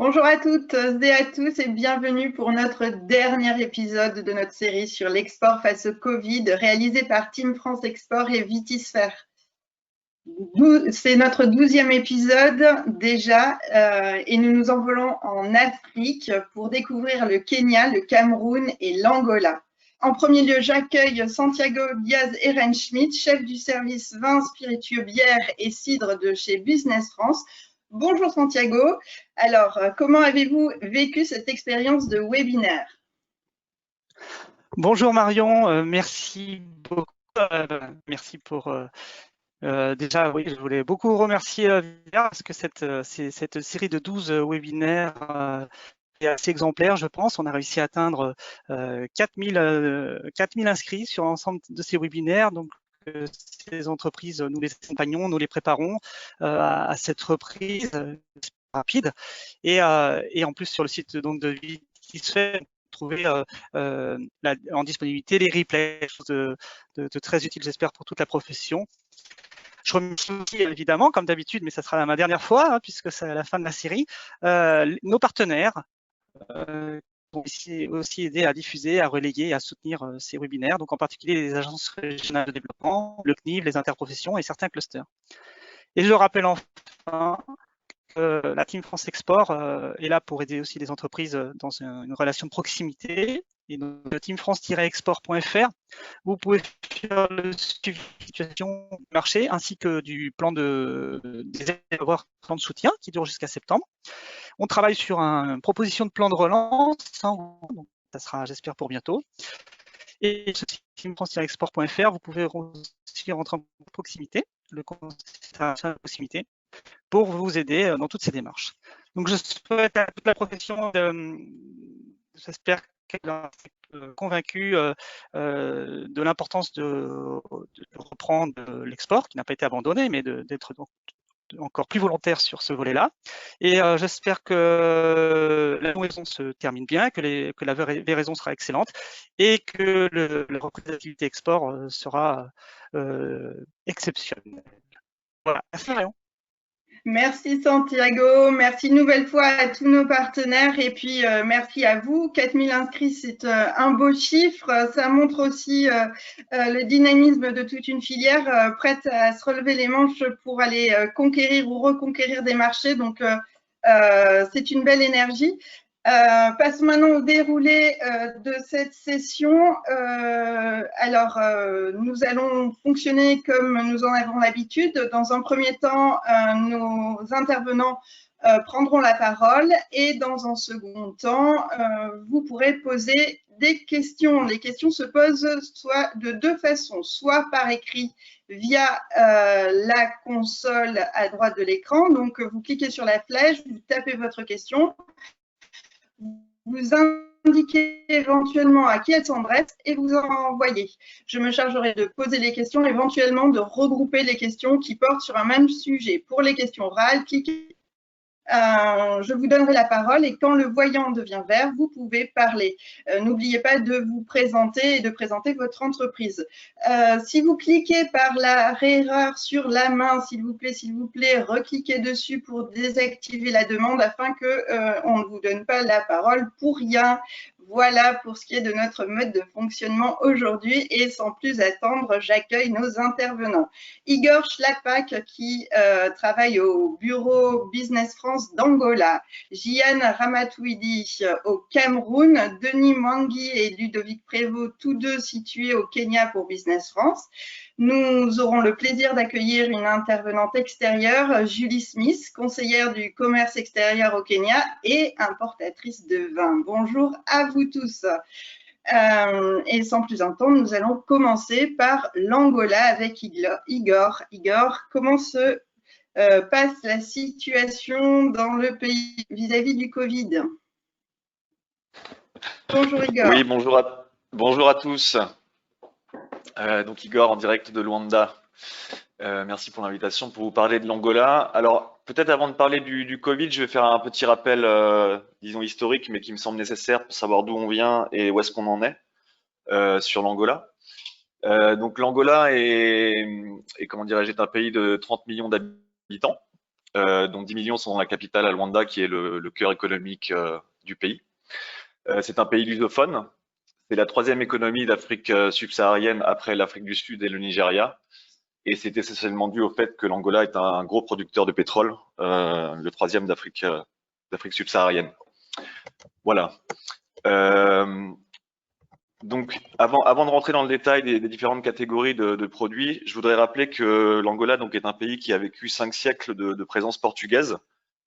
Bonjour à toutes et à tous et bienvenue pour notre dernier épisode de notre série sur l'export face au Covid réalisé par Team France Export et Vitisphère. C'est notre 12e épisode déjà et nous nous envolons en Afrique pour découvrir le Kenya, le Cameroun et l'Angola. En premier lieu, j'accueille Santiago Diaz-Ehrenschmidt, chef du service vin, spiritueux, bière et cidre de chez Business France. Bonjour Santiago. Alors, comment avez-vous vécu cette expérience de webinaire? Bonjour Marion, merci beaucoup. Merci pour déjà, oui, je voulais beaucoup remercier Vivien parce que cette série de 12 webinaires est assez exemplaire, je pense. On a réussi à atteindre 4000 inscrits sur l'ensemble de ces webinaires. Donc, ces entreprises, nous les accompagnons, nous les préparons à cette reprise rapide. Et en plus, sur le site donc, de Vitisphère, trouver en disponibilité les replays, quelque chose de très utile, j'espère, pour toute la profession. Je remercie évidemment, comme d'habitude, mais ça sera ma dernière fois, puisque c'est à la fin de la série, nos partenaires qui ont aussi aidé à diffuser, à relayer et à soutenir ces webinaires, donc en particulier les agences régionales de développement, le CNIV, les interprofessions et certains clusters. Et je rappelle enfin la Team France Export est là pour aider aussi les entreprises dans une relation de proximité. Et donc, Team France-export.fr, vous pouvez faire le suivi de situation du marché ainsi que du plan plan de soutien qui dure jusqu'à septembre. On travaille sur une proposition de plan de relance, donc ça sera, j'espère, pour bientôt. Et sur Team France-export.fr, vous pouvez aussi rentrer en proximité, le conseil de proximité, pour vous aider dans toutes ces démarches. Donc, je souhaite à toute la profession, j'espère qu'elle a convaincu de l'importance de reprendre l'export, qui n'a pas été abandonné, mais d'être encore plus volontaire sur ce volet-là. Et j'espère que la liaison se termine bien, que la véraison sera excellente et que la reprise d'activité export sera exceptionnelle. Voilà, merci Marion. Merci Santiago, merci une nouvelle fois à tous nos partenaires et puis merci à vous. 4000 inscrits, c'est un beau chiffre. Ça montre aussi le dynamisme de toute une filière prête à se relever les manches pour aller conquérir ou reconquérir des marchés. Donc, c'est une belle énergie. Passons maintenant au déroulé de cette session. Alors, nous allons fonctionner comme nous en avons l'habitude. Dans un premier temps, nos intervenants prendront la parole et dans un second temps, vous pourrez poser des questions. Les questions se posent soit de deux façons, soit par écrit via la console à droite de l'écran. Donc, vous cliquez sur la flèche, vous tapez votre question, vous indiquez éventuellement à qui elle s'adresse et vous envoyez. Je me chargerai de poser les questions, éventuellement de regrouper les questions qui portent sur un même sujet. Pour les questions orales, cliquez. Je vous donnerai la parole et quand le voyant devient vert, vous pouvez parler. N'oubliez pas de vous présenter et de présenter votre entreprise. Si vous cliquez par la erreur sur la main, s'il vous plaît, recliquez dessus pour désactiver la demande afin qu'on ne vous donne pas la parole pour rien. Voilà pour ce qui est de notre mode de fonctionnement aujourd'hui et sans plus attendre, j'accueille nos intervenants. Igor Schlapak qui travaille au bureau Business France d'Angola, Jian Ramatouidi au Cameroun, Denis Mwangi et Ludovic Prévost, tous deux situés au Kenya pour Business France. Nous aurons le plaisir d'accueillir une intervenante extérieure, Julie Smith, conseillère du commerce extérieur au Kenya et importatrice de vin. Bonjour à vous tous. Et sans plus attendre, nous allons commencer par l'Angola avec Igor. Igor, comment se passe la situation dans le pays vis-à-vis du Covid? Bonjour Igor. Oui, bonjour à tous. Donc Igor en direct de Luanda. Merci pour l'invitation pour vous parler de l'Angola. Alors peut-être avant de parler du Covid, je vais faire un petit rappel, disons historique, mais qui me semble nécessaire pour savoir d'où on vient et où est-ce qu'on en est sur l'Angola. Donc l'Angola est comment dirais-je, est un pays de 30 millions d'habitants. dont 10 millions sont dans la capitale, à Luanda, qui est le cœur économique du pays. C'est un pays lusophone. C'est la 3e économie d'Afrique subsaharienne après l'Afrique du Sud et le Nigeria. Et c'est essentiellement dû au fait que l'Angola est un gros producteur de pétrole, le 3e d'Afrique subsaharienne. Voilà. Donc, avant de rentrer dans le détail des différentes catégories de produits, je voudrais rappeler que l'Angola est un pays qui a vécu 5 siècles de présence portugaise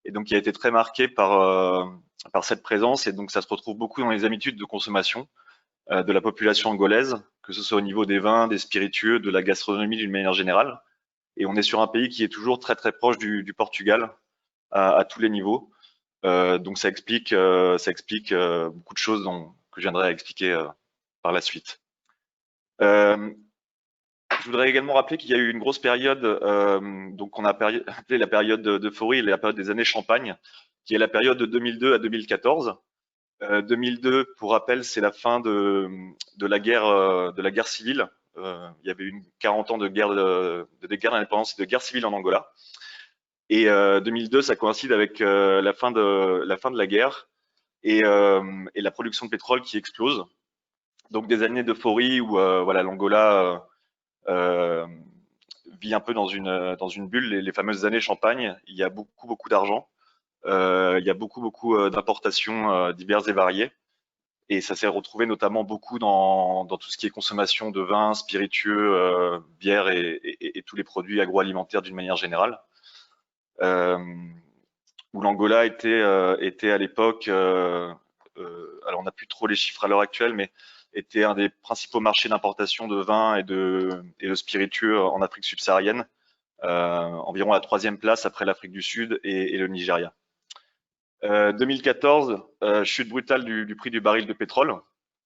et donc qui a été très marqué par cette présence, et donc ça se retrouve beaucoup dans les habitudes de consommation de la population angolaise, que ce soit au niveau des vins, des spiritueux, de la gastronomie d'une manière générale. Et on est sur un pays qui est toujours très très proche du Portugal à tous les niveaux. Donc ça explique beaucoup de choses que je viendrai à expliquer par la suite. Je voudrais également rappeler qu'il y a eu une grosse période, donc on a appelé la période d'euphorie, la période des années Champagne, qui est la période de 2002 à 2014. 2002, pour rappel, c'est la fin de la guerre civile. Il y avait eu 40 ans de guerre d'indépendance et de guerre civile en Angola. Et 2002, ça coïncide avec la fin de la guerre et la production de pétrole qui explose. Donc des années d'euphorie où l'Angola vit un peu dans une bulle, les fameuses années Champagne. Il y a beaucoup d'argent. Il y a beaucoup d'importations diverses et variées. Et ça s'est retrouvé notamment beaucoup dans tout ce qui est consommation de vin, spiritueux, bière et tous les produits agroalimentaires d'une manière générale. Où l'Angola était à l'époque, alors on n'a plus trop les chiffres à l'heure actuelle, mais était un des principaux marchés d'importation de vin et de spiritueux en Afrique subsaharienne, environ à la 3e place après l'Afrique du Sud et le Nigeria. 2014, chute brutale du prix du baril de pétrole,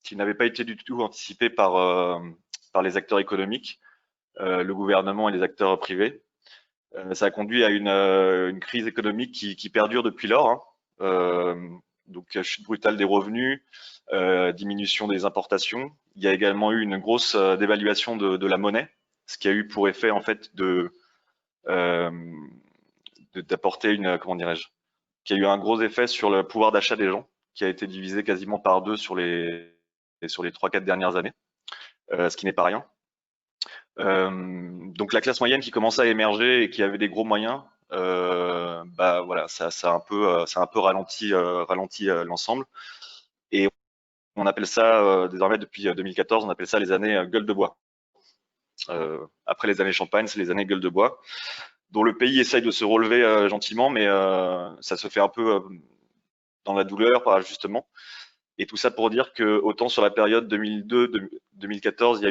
qui n'avait pas été du tout anticipé par les acteurs économiques, le gouvernement et les acteurs privés. Ça a conduit à une crise économique qui perdure depuis lors. Donc chute brutale des revenus, diminution des importations. Il y a également eu une grosse dévaluation de la monnaie, ce qui a eu pour effet en fait d'apporter qui a eu un gros effet sur le pouvoir d'achat des gens, qui a été divisé quasiment par 2 sur les 3-4 dernières années, ce qui n'est pas rien. Donc la classe moyenne qui commençait à émerger et qui avait des gros moyens, ça a un peu ralenti l'ensemble. Et on appelle ça désormais depuis 2014, on appelle ça les années gueule de bois. Après les années Champagne, c'est les années gueule de bois, dont le pays essaye de se relever gentiment, mais ça se fait un peu dans la douleur par ajustement. Et tout ça pour dire que autant sur la période 2002-2014, il y a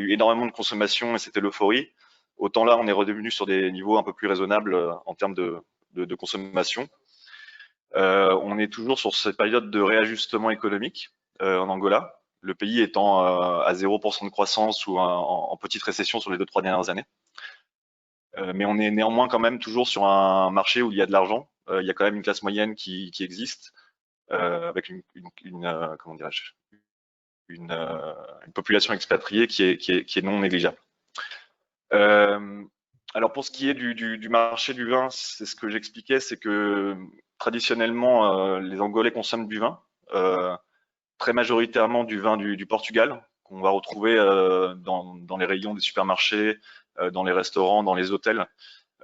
eu énormément de consommation et c'était l'euphorie. Autant là, on est redevenu sur des niveaux un peu plus raisonnables en termes de consommation. On est toujours sur cette période de réajustement économique en Angola, le pays étant à 0% de croissance ou en petite récession sur les 2-3 dernières années. Mais on est néanmoins quand même toujours sur un marché où il y a de l'argent. Il y a quand même une classe moyenne qui existe, avec une population expatriée qui est non négligeable. Alors pour ce qui est du marché du vin, c'est ce que j'expliquais, c'est que traditionnellement les Angolais consomment du vin, très majoritairement du vin du Portugal, qu'on va retrouver dans les rayons des supermarchés, dans les restaurants, dans les hôtels.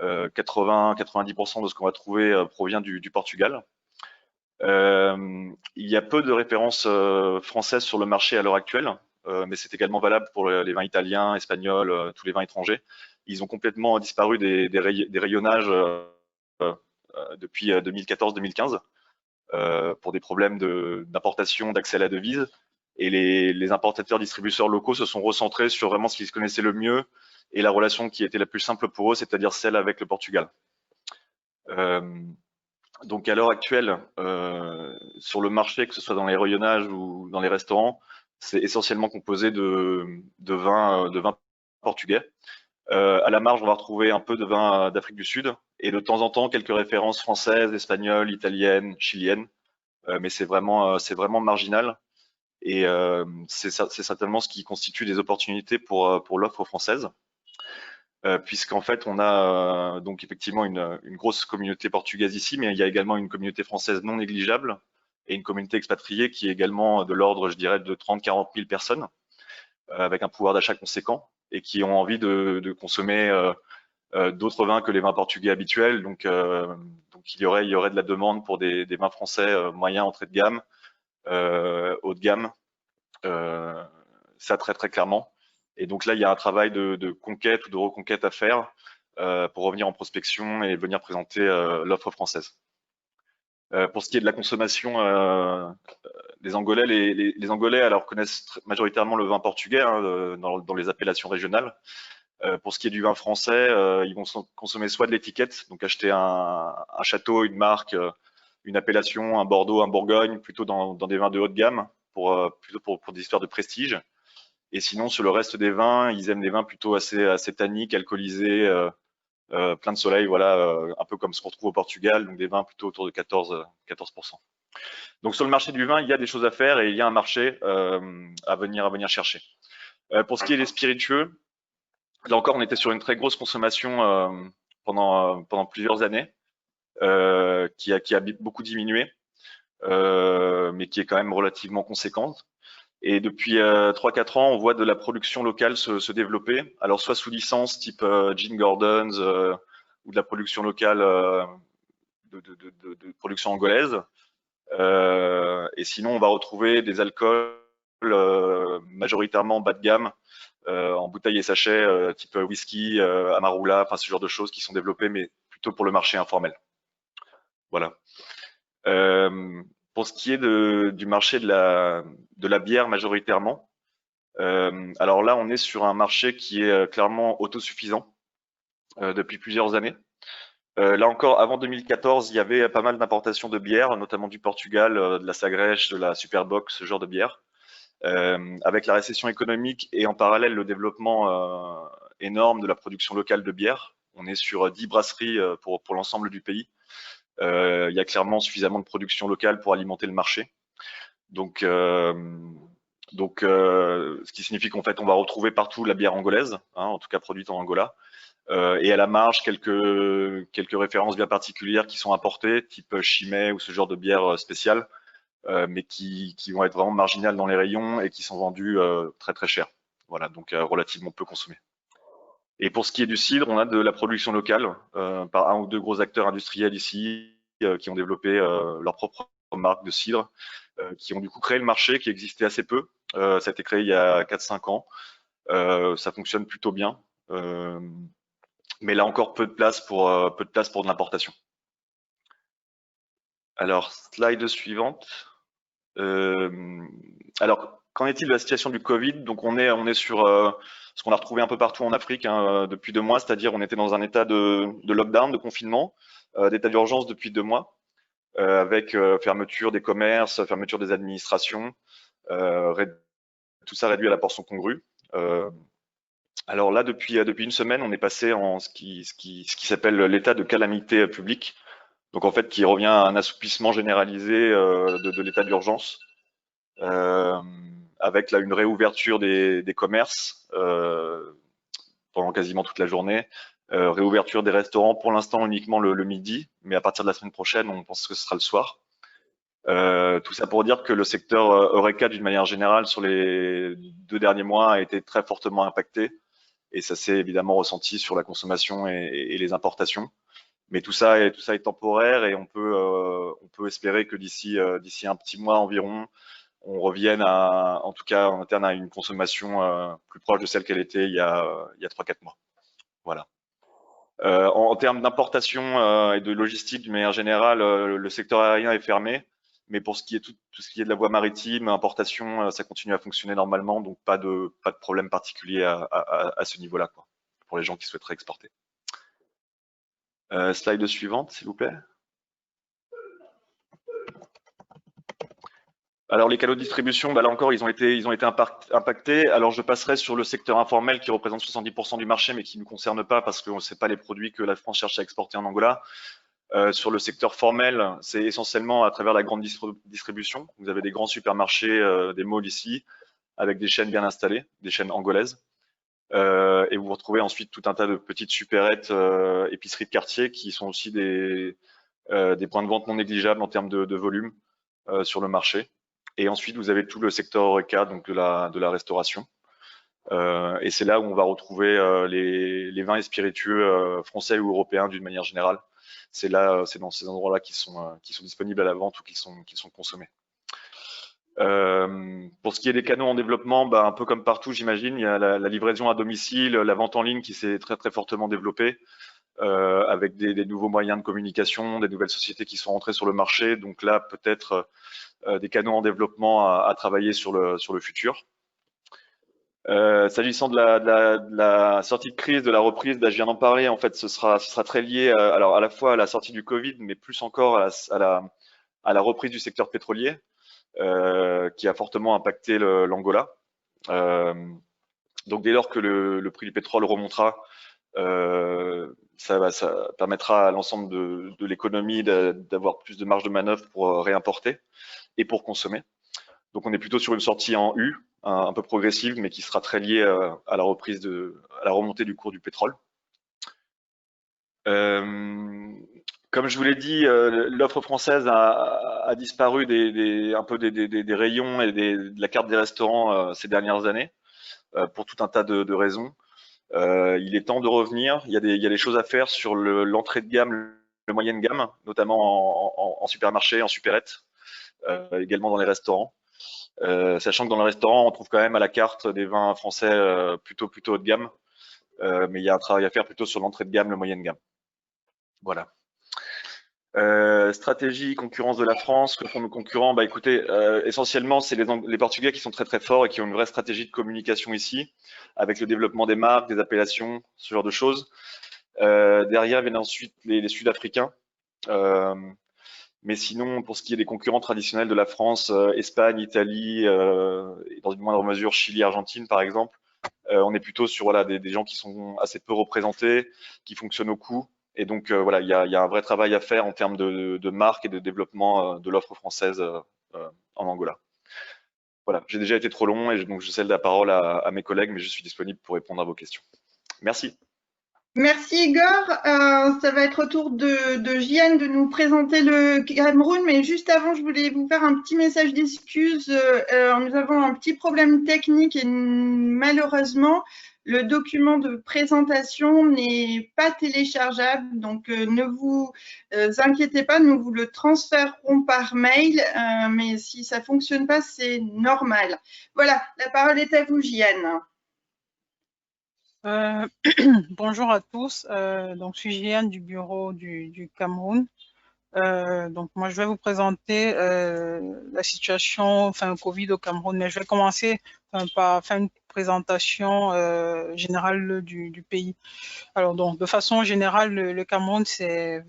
80-90% de ce qu'on va trouver provient du Portugal. Il y a peu de références françaises sur le marché à l'heure actuelle, mais c'est également valable pour les vins italiens, espagnols, tous les vins étrangers. Ils ont complètement disparu des rayonnages depuis 2014-2015 pour des problèmes d'importation, d'accès à la devise. Et les importateurs-distributeurs locaux se sont recentrés sur vraiment ce qu'ils connaissaient le mieux et la relation qui était la plus simple pour eux, c'est-à-dire celle avec le Portugal. Donc à l'heure actuelle, sur le marché, que ce soit dans les rayonnages ou dans les restaurants, c'est essentiellement composé de vins portugais. À la marge, on va retrouver un peu de vin d'Afrique du Sud et de temps en temps quelques références françaises, espagnoles, italiennes, chiliennes, mais c'est vraiment marginal. Et c'est certainement ce qui constitue des opportunités pour l'offre française. puisqu'en fait, on a donc effectivement une grosse communauté portugaise ici, mais il y a également une communauté française non négligeable et une communauté expatriée qui est également de l'ordre, je dirais, de 30-40 000 personnes, avec un pouvoir d'achat conséquent et qui ont envie de consommer d'autres vins que les vins portugais habituels. Donc il y aurait de la demande pour des vins français moyens, entrée de gamme, haut de gamme, ça très clairement. Et donc là, il y a un travail de conquête ou de reconquête à faire pour revenir en prospection et venir présenter l'offre française. Pour ce qui est de la consommation, les Angolais, les Angolais alors connaissent majoritairement le vin portugais hein, dans les appellations régionales. Pour ce qui est du vin français, ils vont consommer soit de l'étiquette, donc acheter un château, une marque, une appellation, un Bordeaux, un Bourgogne, plutôt dans des vins de haut de gamme, plutôt pour des histoires de prestige. Et sinon, sur le reste des vins, ils aiment des vins plutôt assez tanniques, alcoolisés, plein de soleil, voilà, un peu comme ce qu'on trouve au Portugal, donc des vins plutôt autour de 14%. Donc sur le marché du vin, il y a des choses à faire et il y a un marché à venir chercher. Pour ce qui est des spiritueux, là encore, on était sur une très grosse consommation pendant plusieurs années, qui a beaucoup diminué, mais qui est quand même relativement conséquente. Et depuis 3-4 ans, on voit de la production locale se développer, alors soit sous licence type Gin Gordon's ou de la production locale de production angolaise. Et sinon, on va retrouver des alcools majoritairement bas de gamme, en bouteilles et sachets type whisky, Amarula, enfin ce genre de choses qui sont développées, mais plutôt pour le marché informel. Voilà. Pour ce qui est du marché de la bière majoritairement, alors là, on est sur un marché qui est clairement autosuffisant depuis plusieurs années. Là encore, avant 2014, il y avait pas mal d'importations de bière, notamment du Portugal, de la Sagres, de la Superbox, ce genre de bière. Avec la récession économique et en parallèle le développement énorme de la production locale de bière, on est sur 10 brasseries pour l'ensemble du pays. Il y a clairement suffisamment de production locale pour alimenter le marché. Donc, ce qui signifie qu'en fait, on va retrouver partout la bière angolaise, hein, en tout cas produite en Angola, et à la marge quelques références bien particulières qui sont apportées, type Chimay ou ce genre de bière spéciale, mais qui vont être vraiment marginales dans les rayons et qui sont vendues très cher. Voilà, donc relativement peu consommées. Et pour ce qui est du cidre, on a de la production locale par un ou deux gros acteurs industriels ici qui ont développé leur propre marque de cidre, qui ont du coup créé le marché qui existait assez peu. Ça a été créé il y a 4-5 ans. Ça fonctionne plutôt bien. Mais là encore, peu de place pour de l'importation. Alors, slide suivante. Alors, qu'en est-il de la situation du Covid? Donc, on est sur ce qu'on a retrouvé un peu partout en Afrique hein, depuis 2 mois, c'est-à-dire on était dans un état de lockdown, de confinement, d'état d'urgence depuis 2 mois, avec fermeture des commerces, fermeture des administrations, tout ça réduit à la portion congrue. Alors là, depuis une semaine, on est passé en ce qui s'appelle l'état de calamité publique. Donc en fait, qui revient à un assouplissement généralisé de l'état d'urgence, avec là une réouverture des commerces pendant quasiment toute la journée, réouverture des restaurants pour l'instant uniquement le midi, mais à partir de la semaine prochaine, on pense que ce sera le soir. Tout ça pour dire que le secteur Horeca, d'une manière générale, sur les 2 derniers mois, a été très fortement impacté, et ça s'est évidemment ressenti sur la consommation et les importations. Mais tout ça est temporaire et on peut espérer que d'ici un petit mois environ, on revienne en tout cas en interne à une consommation plus proche de celle qu'elle était il y a 3-4 mois. Voilà. En termes d'importation et de logistique, d'une manière générale, le secteur aérien est fermé. Mais pour tout ce qui est de la voie maritime, importation, ça continue à fonctionner normalement, donc pas de problème particulier à ce niveau-là, quoi, pour les gens qui souhaiteraient exporter. Slide suivante, s'il vous plaît. Alors les canaux de distribution, là encore, ils ont été impactés. Alors je passerai sur le secteur informel qui représente 70% du marché, mais qui ne nous concerne pas parce qu'on ne sait pas les produits que la France cherche à exporter en Angola. Sur le secteur formel, c'est essentiellement à travers la grande distribution. Vous avez des grands supermarchés, des malls ici, avec des chaînes bien installées, des chaînes angolaises. Et vous retrouvez ensuite tout un tas de petites supérettes, épiceries de quartier qui sont aussi des points de vente non négligeables en termes de volume sur le marché. Et ensuite, vous avez tout le secteur HoReCa, donc de la restauration. Et c'est là où on va retrouver les vins et spiritueux français ou européens d'une manière générale. C'est dans ces endroits-là qui sont disponibles à la vente ou qui sont consommés. Pour ce qui est des canaux en développement, un peu comme partout, j'imagine, il y a la livraison à domicile, la vente en ligne qui s'est très très fortement développée, avec des nouveaux moyens de communication, des nouvelles sociétés qui sont rentrées sur le marché. Donc là, peut-être des canaux en développement à travailler sur le futur. S'agissant de la sortie de crise, de la reprise, je viens d'en parler. En fait, ce sera très lié, alors à la fois à la sortie du Covid, mais plus encore à la reprise du secteur pétrolier, qui a fortement impacté l'Angola. Donc dès lors que le prix du pétrole remontera, ça permettra à l'ensemble de l'économie d'avoir plus de marge de manœuvre pour réimporter et pour consommer. Donc on est plutôt sur une sortie en U, un peu progressive, mais qui sera très liée à la reprise à la remontée du cours du pétrole. Comme je vous l'ai dit, l'offre française a disparu un peu des rayons et de la carte des restaurants ces dernières années, pour tout un tas de raisons. Il est temps de revenir. Il y a des choses à faire sur l'entrée de gamme, le moyenne gamme, notamment en supermarché, en supérette, également dans les restaurants. Sachant que dans le restaurant, on trouve quand même à la carte des vins français plutôt haut de gamme, mais il y a un travail à faire plutôt sur l'entrée de gamme, le moyenne gamme. Voilà. Stratégie, concurrence de la France, que font nos concurrents? Écoutez, essentiellement, c'est les Portugais qui sont très très forts et qui ont une vraie stratégie de communication ici, avec le développement des marques, des appellations, ce genre de choses. Derrière viennent ensuite les Sud-Africains. Mais sinon, pour ce qui est des concurrents traditionnels de la France, Espagne, Italie, et dans une moindre mesure Chili, Argentine par exemple, on est plutôt sur des gens qui sont assez peu représentés, qui fonctionnent au coût. Et donc il y a un vrai travail à faire en termes de marque et de développement de l'offre française en Angola. Voilà, j'ai déjà été trop long et donc je cède la parole à mes collègues, mais je suis disponible pour répondre à vos questions. Merci. Merci Igor. Ça va être au tour de Gianne de nous présenter le Cameroun, mais juste avant, je voulais vous faire un petit message d'excuse. Nous avons un petit problème technique et malheureusement, le document de présentation n'est pas téléchargeable. Donc, ne vous inquiétez pas, nous vous le transférerons par mail, mais si ça ne fonctionne pas, c'est normal. Voilà, la parole est à vous, Gianne. Bonjour à tous, donc je suis Gianne du bureau du Cameroun. Donc moi je vais vous présenter la situation Covid au Cameroun, mais je vais commencer par faire une présentation générale du pays. Alors donc de façon générale, le Cameroun c'est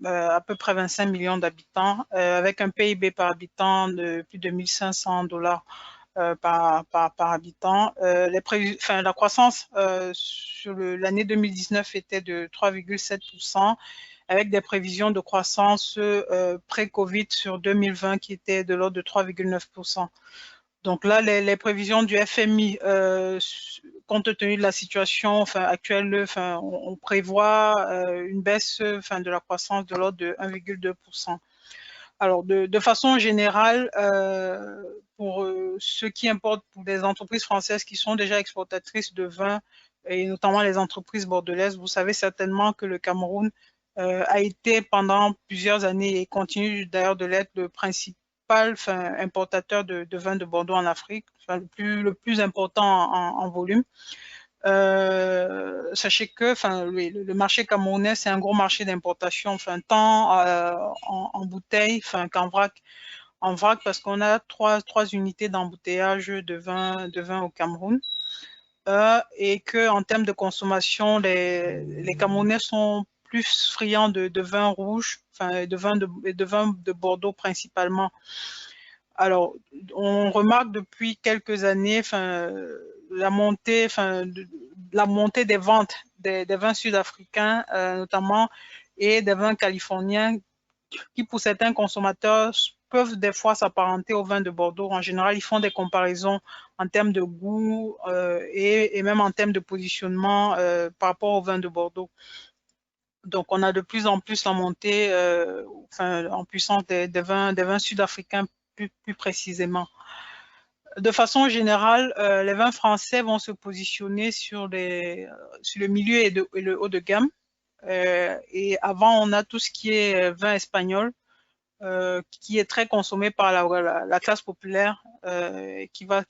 à peu près 25 millions d'habitants, avec un PIB par habitant de plus de 1500 $ par habitant. La croissance sur l'année 2019 était de 3,7%, avec des prévisions de croissance pré-Covid sur 2020 qui étaient de l'ordre de 3,9%. Donc là, les prévisions du FMI, compte tenu de la situation actuelle, on prévoit une baisse de la croissance de l'ordre de 1,2%. Alors, de façon générale, pour ce qui importe pour les entreprises françaises qui sont déjà exportatrices de vin, et notamment les entreprises bordelaises, vous savez certainement que le Cameroun a été pendant plusieurs années et continue d'ailleurs de l'être le principal importateur de vin de Bordeaux en Afrique, le plus important en volume. Sachez que le marché camerounais, c'est un gros marché d'importation, tant en bouteille qu'en vrac. En vrac, parce qu'on a trois unités d'embouteillage de vin au Cameroun. Et que en termes de consommation, les Camerounais sont plus friands de vin rouge, de vin de Bordeaux principalement. Alors, on remarque depuis quelques années la montée des ventes des vins sud-africains notamment, et des vins californiens qui pour certains consommateurs peuvent des fois s'apparenter au vin de Bordeaux. En général, ils font des comparaisons en termes de goût et même en termes de positionnement par rapport au vin de Bordeaux. Donc, on a de plus en plus la montée en puissance des vins sud-africains plus précisément. De façon générale, les vins français vont se positionner sur le milieu et le haut de gamme. Et avant, on a tout ce qui est vin espagnol, qui est très consommé par la classe populaire, qui va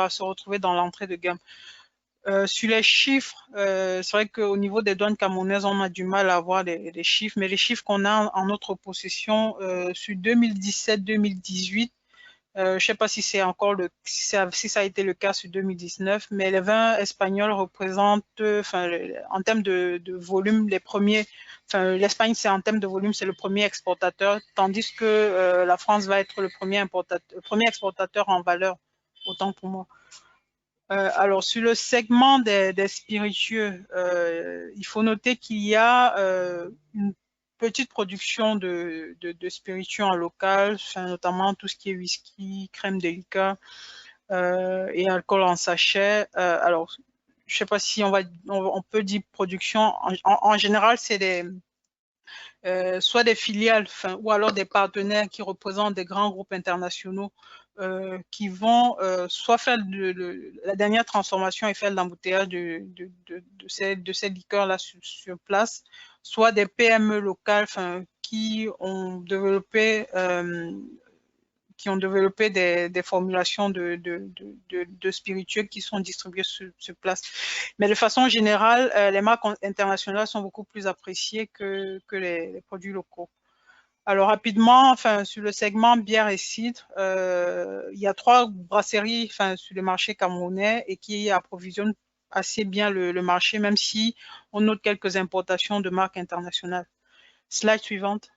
se retrouver dans l'entrée de gamme. Sur les chiffres, c'est vrai qu'au niveau des douanes camerounaises, on a du mal à avoir les chiffres, mais les chiffres qu'on a en notre possession sur 2017-2018, je ne sais pas si c'est encore si ça a été le cas sur 2019, mais les vins espagnols représentent, en termes de volume, les premiers. L'Espagne, c'est en termes de volume, c'est le premier exportateur, tandis que la France va être le premier exportateur en valeur, autant pour moi. Alors, sur le segment des spiritueux, il faut noter qu'il y a une petite production de spiritueux en local, notamment tout ce qui est whisky, crème de liqueur et alcool en sachet. Alors, je ne sais pas si on peut dire production. En général, c'est soit des filiales ou alors des partenaires qui représentent des grands groupes internationaux qui vont soit faire la dernière transformation et faire l'embouteillage de ces liqueurs-là sur place, soit des PME locales qui ont développé des formulations de spiritueux qui sont distribués sur place. Mais de façon générale, les marques internationales sont beaucoup plus appréciées que les produits locaux. Alors rapidement, sur le segment bière et cidre, il y a 3 brasseries sur le marché camerounais et qui approvisionnent assez bien le marché, même si on note quelques importations de marques internationales. Slide suivante.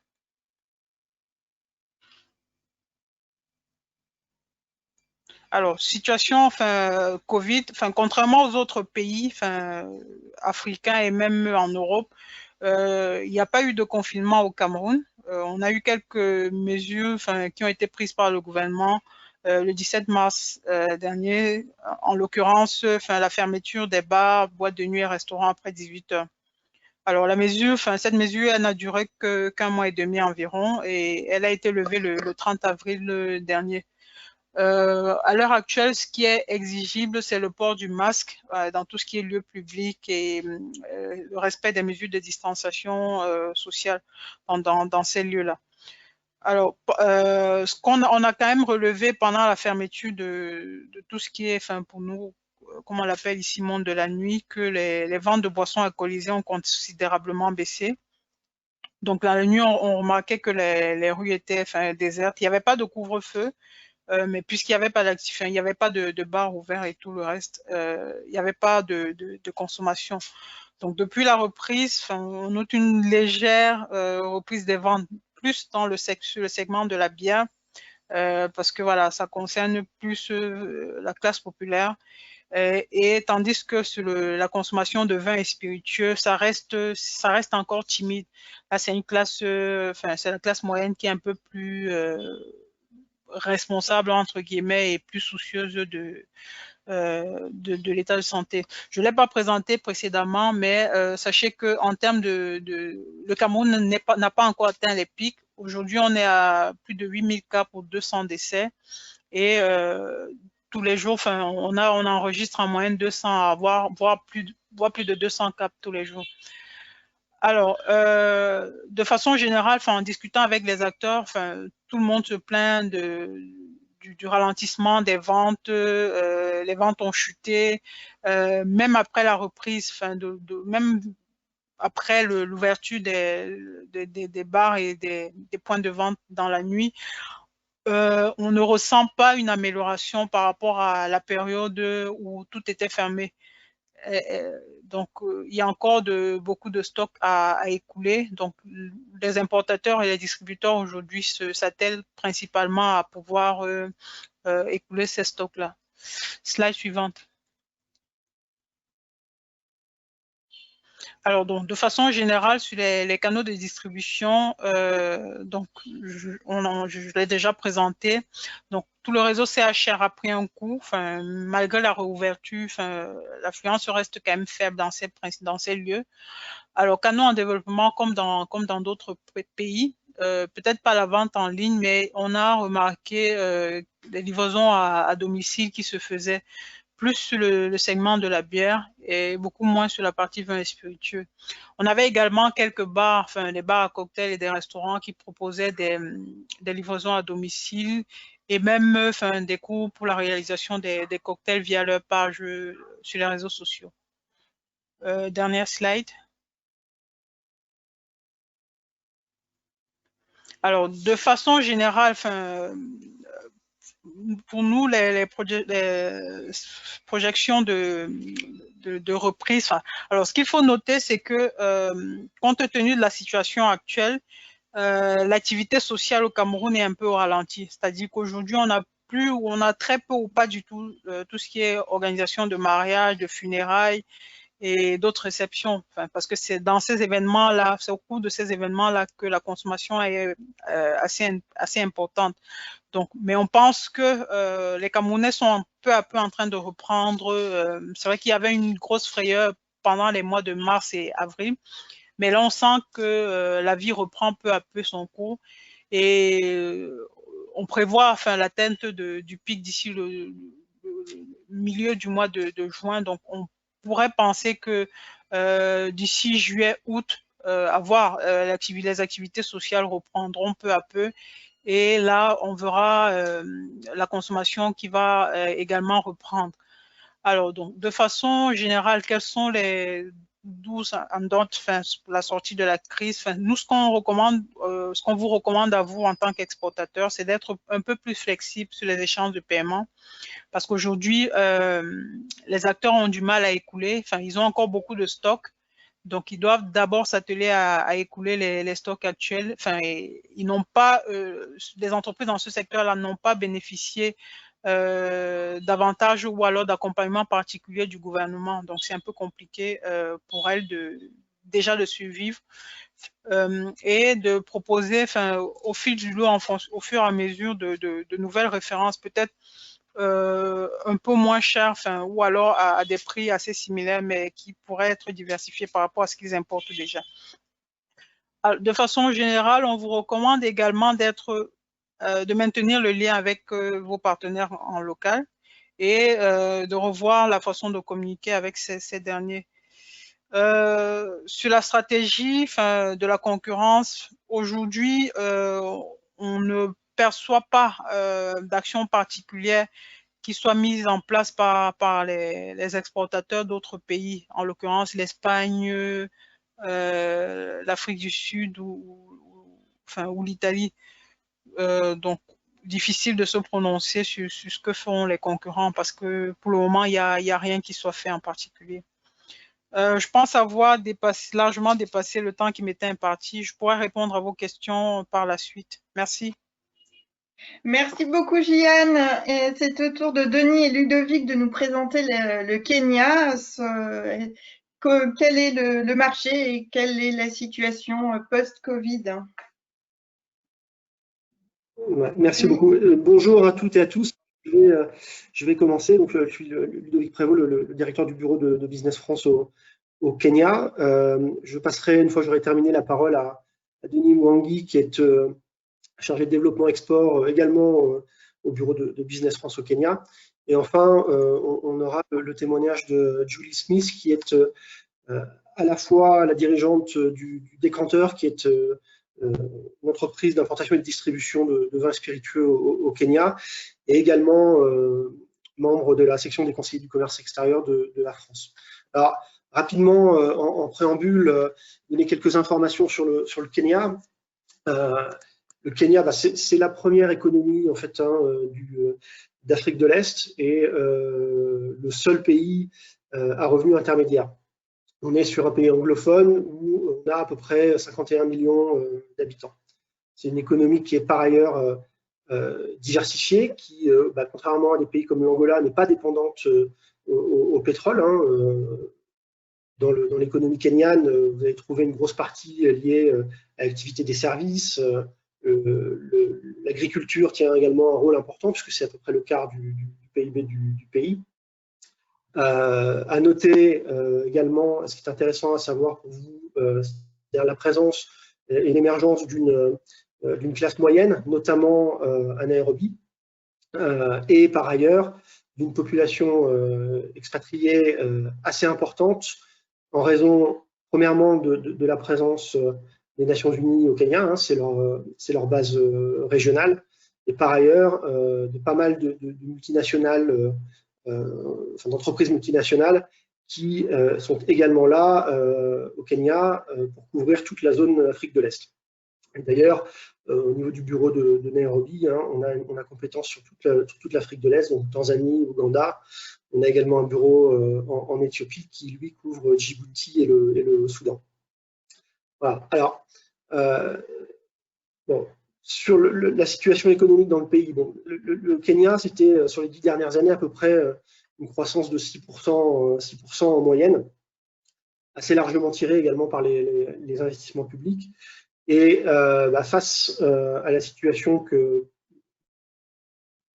Alors, situation Covid, contrairement aux autres pays africains et même en Europe, il n'y a pas eu de confinement au Cameroun. On a eu quelques mesures qui ont été prises par le gouvernement le 17 mars dernier, en l'occurrence la fermeture des bars, boîtes de nuit et restaurants après 18 heures. Alors cette mesure, elle n'a duré qu'un mois et demi environ et elle a été levée le 30 avril dernier. À l'heure actuelle, ce qui est exigible, c'est le port du masque dans tout ce qui est lieu public et le respect des mesures de distanciation sociale dans ces lieux-là. Alors, ce qu'on a quand même relevé pendant la fermeture de tout ce qui est, pour nous, comme on l'appelle ici, monde de la nuit, que les ventes de boissons alcoolisées ont considérablement baissé. Donc, dans la nuit, on remarquait que les rues étaient désertes. Il n'y avait pas de couvre-feu. Mais puisqu'il n'y avait pas il n'y avait pas de bar ouvert et tout le reste, il n'y avait pas de consommation. Donc depuis la reprise, on note une légère reprise des ventes, plus dans sur le segment de la bière, parce que voilà, ça concerne plus la classe populaire. Et tandis que sur la consommation de vin et spiritueux, ça reste encore timide. Là, c'est une classe, c'est la classe moyenne qui est un peu plus responsable entre guillemets et plus soucieuse de l'état de santé. Je ne l'ai pas présenté précédemment, mais sachez que en termes le Cameroun n'a pas encore atteint les pics. Aujourd'hui, on est à plus de 8000 cas pour 200 décès et tous les jours, on enregistre en moyenne 200, voire plus de 200 cas tous les jours. Alors, de façon générale, en discutant avec les acteurs, tout le monde se plaint du ralentissement des ventes. Les ventes ont chuté, même après la reprise, même après l'ouverture des bars et des points de vente dans la nuit. On ne ressent pas une amélioration par rapport à la période où tout était fermé. Donc, il y a encore beaucoup de stocks à écouler. Donc, les importateurs et les distributeurs aujourd'hui s'attellent principalement à pouvoir écouler ces stocks-là. Slide suivante. Alors, donc, de façon générale, sur les canaux de distribution, donc, je l'ai déjà présenté. Donc, tout le réseau CHR a pris un coup. Malgré la réouverture, l'affluence reste quand même faible dans ces lieux. Alors, canaux en développement, comme dans d'autres pays, peut-être pas la vente en ligne, mais on a remarqué les livraisons à domicile qui se faisaient plus sur le segment de la bière et beaucoup moins sur la partie vin et spiritueux. On avait également quelques bars, des bars à cocktails et des restaurants qui proposaient des livraisons à domicile et même des cours pour la réalisation des cocktails via leur page sur les réseaux sociaux. Dernière slide. Alors, de façon générale, pour nous, les projections de reprise. Alors, ce qu'il faut noter, c'est que compte tenu de la situation actuelle, l'activité sociale au Cameroun est un peu au ralenti. C'est-à-dire qu'aujourd'hui, on a très peu ou pas du tout tout ce qui est organisation de mariage, de funérailles et d'autres réceptions. Parce que c'est dans ces événements-là, c'est au cours de ces événements-là que la consommation est assez importante. Donc, mais on pense que les Camerounais sont peu à peu en train de reprendre. C'est vrai qu'il y avait une grosse frayeur pendant les mois de mars et avril, mais là on sent que la vie reprend peu à peu son cours et on prévoit l'atteinte du pic d'ici le milieu du mois de juin. Donc, on pourrait penser que d'ici juillet, août, les activités sociales reprendront peu à peu. Et là, on verra la consommation qui va également reprendre. Alors, donc, de façon générale, quelles sont les 12 endettes pour la sortie de la crise? Nous, ce qu'on vous recommande à vous en tant qu'exportateur, c'est d'être un peu plus flexible sur les échanges de paiement. Parce qu'aujourd'hui, les acteurs ont du mal à écouler. Ils ont encore beaucoup de stocks. Donc, ils doivent d'abord s'atteler à écouler les stocks actuels. Ils n'ont pas, les entreprises dans ce secteur-là n'ont pas bénéficié d'avantages ou alors d'accompagnement particulier du gouvernement. Donc, c'est un peu compliqué pour elles déjà de survivre et de proposer, au fil du lot, au fur et à mesure de nouvelles références, peut-être un peu moins cher, ou alors à des prix assez similaires, mais qui pourraient être diversifiés par rapport à ce qu'ils importent déjà. Alors, de façon générale, on vous recommande également de maintenir le lien avec vos partenaires en local et de revoir la façon de communiquer avec ces derniers. Sur la stratégie de la concurrence, aujourd'hui, on ne perçoit pas d'action particulière qui soit mise en place par les exportateurs d'autres pays, en l'occurrence l'Espagne, l'Afrique du Sud ou l'Italie. Donc, difficile de se prononcer sur ce que font les concurrents parce que pour le moment, il n'y a rien qui soit fait en particulier. Je pense avoir largement dépassé le temps qui m'était imparti. Je pourrais répondre à vos questions par la suite. Merci. Merci beaucoup, Jeanne. Et c'est au tour de Denis et Ludovic de nous présenter le Kenya. Quel est le marché et quelle est la situation post-Covid? Merci beaucoup. Bonjour à toutes et à tous. Je vais commencer. Donc, je suis Ludovic Prévost, le directeur du bureau de Business France au Kenya. Je passerai, une fois que j'aurai terminé, la parole à Denis Mwangi, qui est chargé de développement export également au bureau de Business France au Kenya. Et enfin, on aura le témoignage de Julie Smith, qui est à la fois la dirigeante du Décanteur, qui est une entreprise d'importation et de distribution de vins spiritueux au Kenya, et également membre de la section des conseillers du commerce extérieur de la France. Alors, rapidement, en préambule, donner quelques informations sur le Kenya. Le Kenya, c'est la première économie en fait d'Afrique de l'Est et le seul pays à revenu intermédiaire. On est sur un pays anglophone où on a à peu près 51 millions d'habitants. C'est une économie qui est par ailleurs diversifiée, qui, contrairement à des pays comme l'Angola, n'est pas dépendante au pétrole. dans l'économie kenyane, vous allez trouver une grosse partie liée à l'activité des services. L'agriculture tient également un rôle important, puisque c'est à peu près le quart du PIB du pays. À noter également, ce qui est intéressant à savoir pour vous, c'est-à-dire la présence et l'émergence d'une classe moyenne, notamment en Nairobi, et par ailleurs d'une population expatriée assez importante, en raison, premièrement, de la présence des Nations Unies au Kenya, hein, c'est leur base régionale, et par ailleurs de pas mal de multinationales, d'entreprises multinationales qui sont également là au Kenya pour couvrir toute la zone Afrique de l'Est. D'ailleurs, au niveau du bureau de Nairobi, hein, on a compétence sur toute l'Afrique de l'Est, donc Tanzanie, Ouganda. On a également un bureau en Éthiopie qui, lui, couvre Djibouti et le Soudan. Voilà. Alors, bon, sur la situation économique dans le pays, bon, le Kenya, c'était sur les 10 dernières années à peu près une croissance de 6% en moyenne, assez largement tirée également par les investissements publics. Et face à la situation que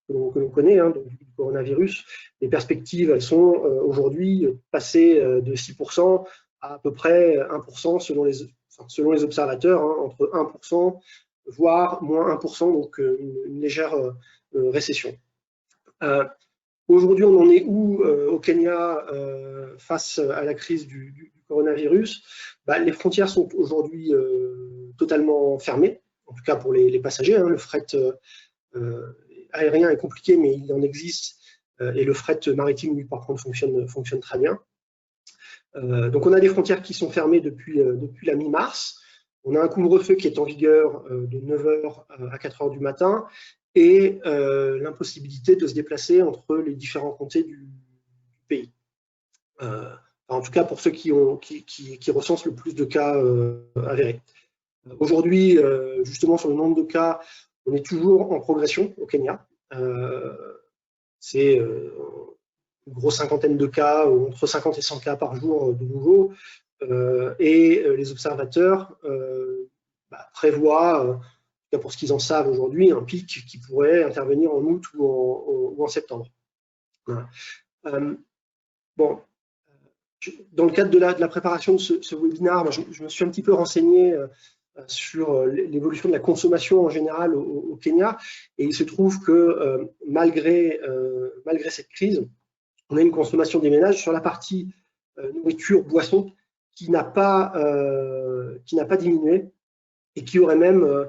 l'on connaît, hein, donc, du coronavirus, les perspectives, elles sont aujourd'hui passées de 6% à peu près 1% selon les observateurs, hein, entre 1%, voire moins 1%, donc une légère récession. Aujourd'hui, on en est où au Kenya face à la crise du coronavirus? Les frontières sont aujourd'hui totalement fermées, en tout cas pour les passagers. Hein, le fret aérien est compliqué, mais il en existe, et le fret maritime, lui, par contre, fonctionne très bien. Donc on a des frontières qui sont fermées depuis la mi-mars. On a un couvre-feu qui est en vigueur de 9h à 4h du matin, et l'impossibilité de se déplacer entre les différents comtés du pays. En tout cas pour ceux qui recensent le plus de cas avérés. Aujourd'hui, justement sur le nombre de cas, on est toujours en progression au Kenya. C'est une grosse cinquantaine de cas, entre 50 et 100 cas par jour de nouveau. Et les observateurs prévoient, pour ce qu'ils en savent aujourd'hui, un pic qui pourrait intervenir en août ou en septembre. Voilà. Bon, dans le cadre de la préparation de ce webinaire, je me suis un petit peu renseigné sur l'évolution de la consommation en général au Kenya, et il se trouve que malgré cette crise, on a une consommation des ménages sur la partie nourriture, boisson, qui n'a pas diminué, et qui aurait même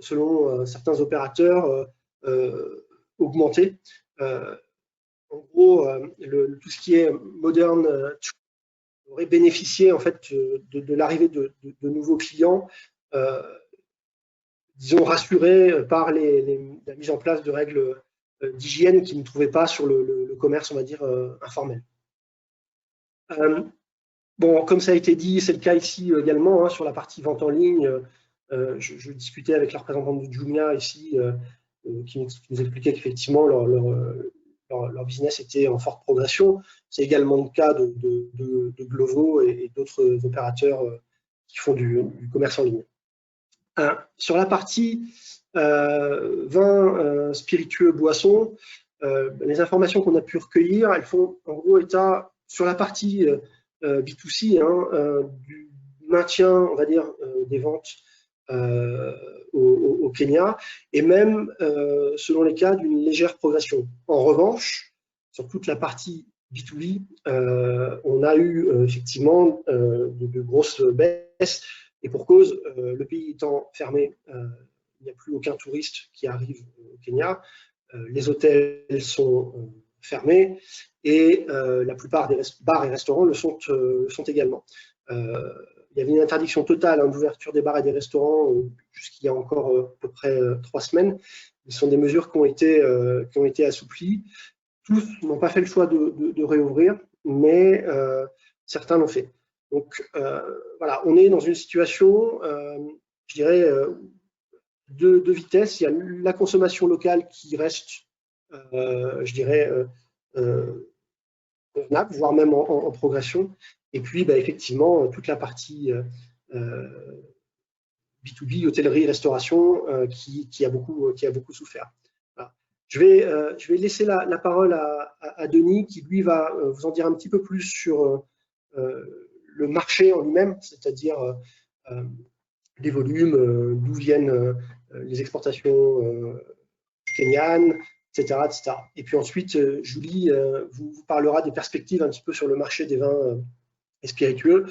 selon certains opérateurs augmenté. En gros, tout ce qui est moderne aurait bénéficié en fait de l'arrivée de nouveaux clients, disons rassurés par la mise en place de règles d'hygiène qu'ils ne trouvaient pas sur le commerce, on va dire, informel. Bon, comme ça a été dit, c'est le cas ici également, hein, sur la partie vente en ligne. Je discutais avec la représentante de Jumia ici, qui nous expliquait qu'effectivement leur business était en forte progression. C'est également le cas de Glovo et d'autres opérateurs qui font du commerce en ligne. Sur la partie vin, spiritueux, boissons, les informations qu'on a pu recueillir, elles font en gros état sur la partie B2C, hein, du maintien, on va dire, des ventes au Kenya, et même, selon les cas, d'une légère progression. En revanche, sur toute la partie B2B, on a eu effectivement de grosses baisses, et pour cause, le pays étant fermé, il n'y a plus aucun touriste qui arrive au Kenya, les hôtels sont fermés, et la plupart des bars et restaurants le sont également. Il y avait une interdiction totale d'ouverture des bars et des restaurants jusqu'il y a encore à peu près 3 semaines. Ce sont des mesures qui ont été assouplies. Tous n'ont pas fait le choix de réouvrir, mais certains l'ont fait. Donc voilà, on est dans une situation, je dirais, de vitesse. Il y a la consommation locale qui reste, je dirais, convenable, voire même en progression. Et puis, effectivement, toute la partie B2B, hôtellerie, restauration, qui a beaucoup souffert. Voilà. Je vais laisser la parole à Denis, qui lui va vous en dire un petit peu plus sur le marché en lui-même, c'est-à-dire les volumes, d'où viennent les exportations kenyanes, etc., etc. Et puis ensuite, Julie vous parlera des perspectives un petit peu sur le marché des vins et spiritueux,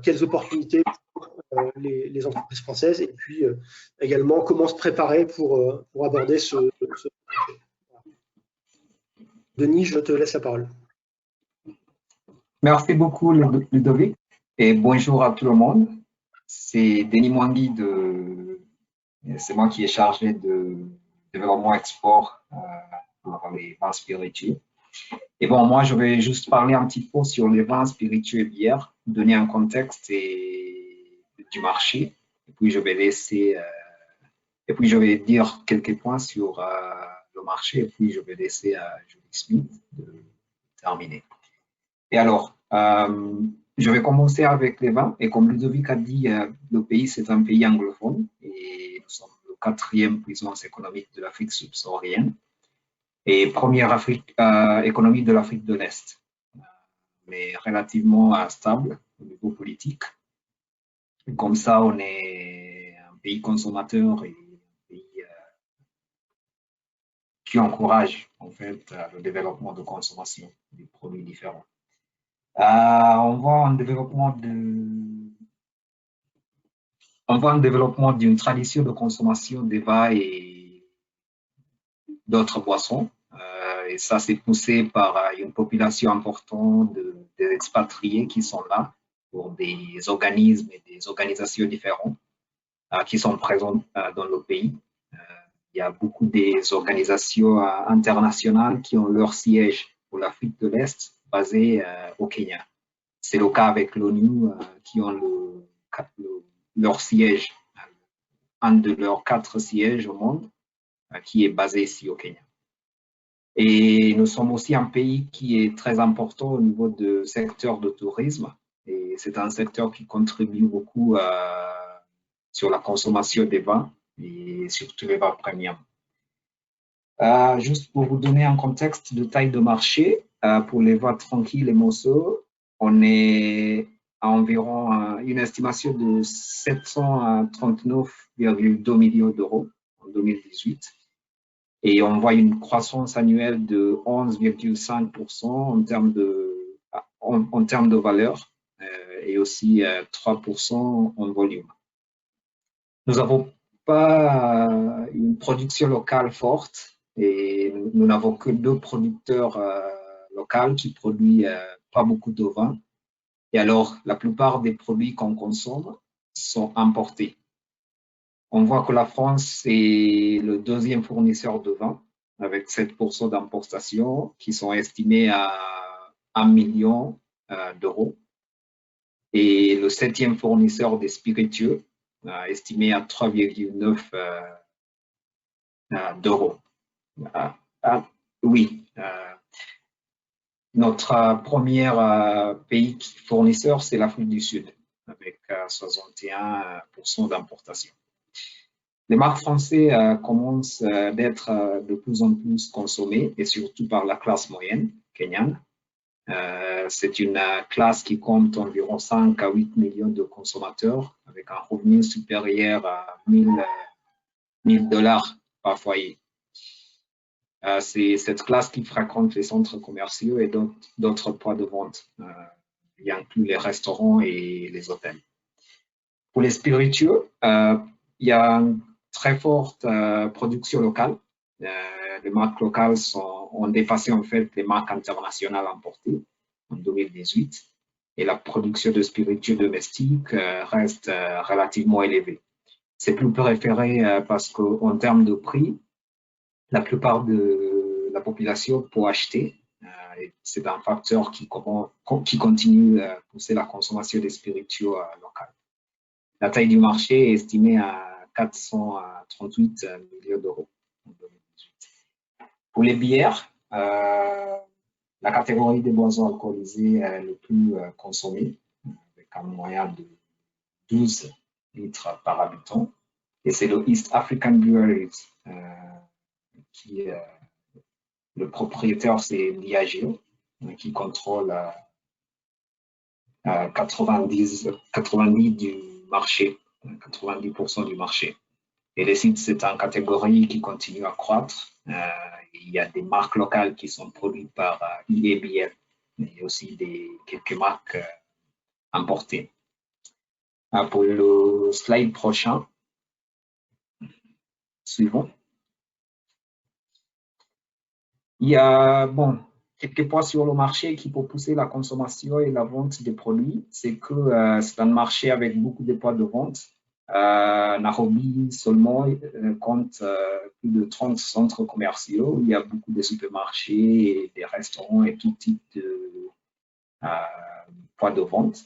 quelles opportunités pour les entreprises françaises, et puis également comment se préparer pour aborder ce marché. Denis, je te laisse la parole. Merci beaucoup, Ludovic, et bonjour à tout le monde. C'est Denis Mwangi, c'est moi qui est chargé de développement export pour les vins spiritueux. Et bon, moi, je vais juste parler un petit peu sur les vins spiritueux et bières, donner un contexte du marché, et puis je vais laisser, et puis je vais dire quelques points sur le marché, et puis je vais laisser à Julie Smith de terminer. Et alors, je vais commencer avec les vins. Et comme Ludovic a dit, le pays, c'est un pays anglophone et nous sommes le 4e puissance économique de l'Afrique subsaharienne et première économie de l'Afrique de l'Est, mais relativement stable au niveau politique. Et comme ça, on est un pays consommateur et un pays qui encourage en fait le développement de consommation des produits différents. On voit un développement d'une tradition de consommation des vins et d'autres boissons. Et ça, c'est poussé par une population importante d'expatriés qui sont là pour des organismes et des organisations différentes qui sont présents dans le pays. Il y a beaucoup des organisations internationales qui ont leur siège pour l'Afrique de l'Est basé au Kenya. C'est le cas avec l'ONU qui ont leur siège, un de leurs 4 sièges au monde, qui est basé ici au Kenya. Et nous sommes aussi un pays qui est très important au niveau du secteur de tourisme. Et c'est un secteur qui contribue beaucoup sur la consommation des vins et surtout les vins premium. Juste pour vous donner un contexte de taille de marché, pour les vins tranquilles et mousseux, on est à environ une estimation de 739,2 millions d'euros en 2018. Et on voit une croissance annuelle de 11,5% en termes de valeur et aussi 3% en volume. Nous n'avons pas une production locale forte et nous n'avons que 2 producteurs locaux qui produisent pas beaucoup de vin. Et alors, la plupart des produits qu'on consomme sont importés. On voit que la France est le 2e fournisseur de vin, avec 7% d'importations qui sont estimées à 1 million d'euros. Et le 7e fournisseur des spiritueux, estimé à 3,9 d'euros. Oui. Notre premier pays fournisseur, c'est l'Afrique du Sud, avec 61% d'importation. Les marques françaises commencent d'être de plus en plus consommées, et surtout par la classe moyenne kenyane. C'est une classe qui compte environ 5 à 8 millions de consommateurs, avec un revenu supérieur à $1 000 par foyer. C'est cette classe qui fréquente les centres commerciaux et d'autres points de vente. Il inclut les restaurants et les hôtels. Pour les spiritueux, il y a une très forte production locale. Les marques locales ont dépassé en fait les marques internationales importées en 2018 et la production de spiritueux domestiques reste relativement élevée. C'est plus préféré parce qu'en termes de prix, la plupart de la population peut acheter. C'est un facteur qui continue à pousser la consommation des spiritueux locaux. La taille du marché est estimée à 438 millions d'euros en 2018. Pour les bières, la la catégorie des boissons alcoolisées est le plus consommée, avec un moyen de 12 litres par habitant. Et c'est le East African Breweries qui le propriétaire, c'est Diageo, qui contrôle 90 du marché, 90% du marché. Et les sites, c'est une catégorie qui continue à croître. Il y a des marques locales qui sont produites par IABF, et aussi quelques marques importées. Pour le slide prochain, suivant. Il y a quelques points sur le marché qui peuvent pousser la consommation et la vente des produits. C'est que c'est un marché avec beaucoup de points de vente. Nairobi seulement compte plus de 30 centres commerciaux. Il y a beaucoup de supermarchés, et des restaurants et tout type de points de vente.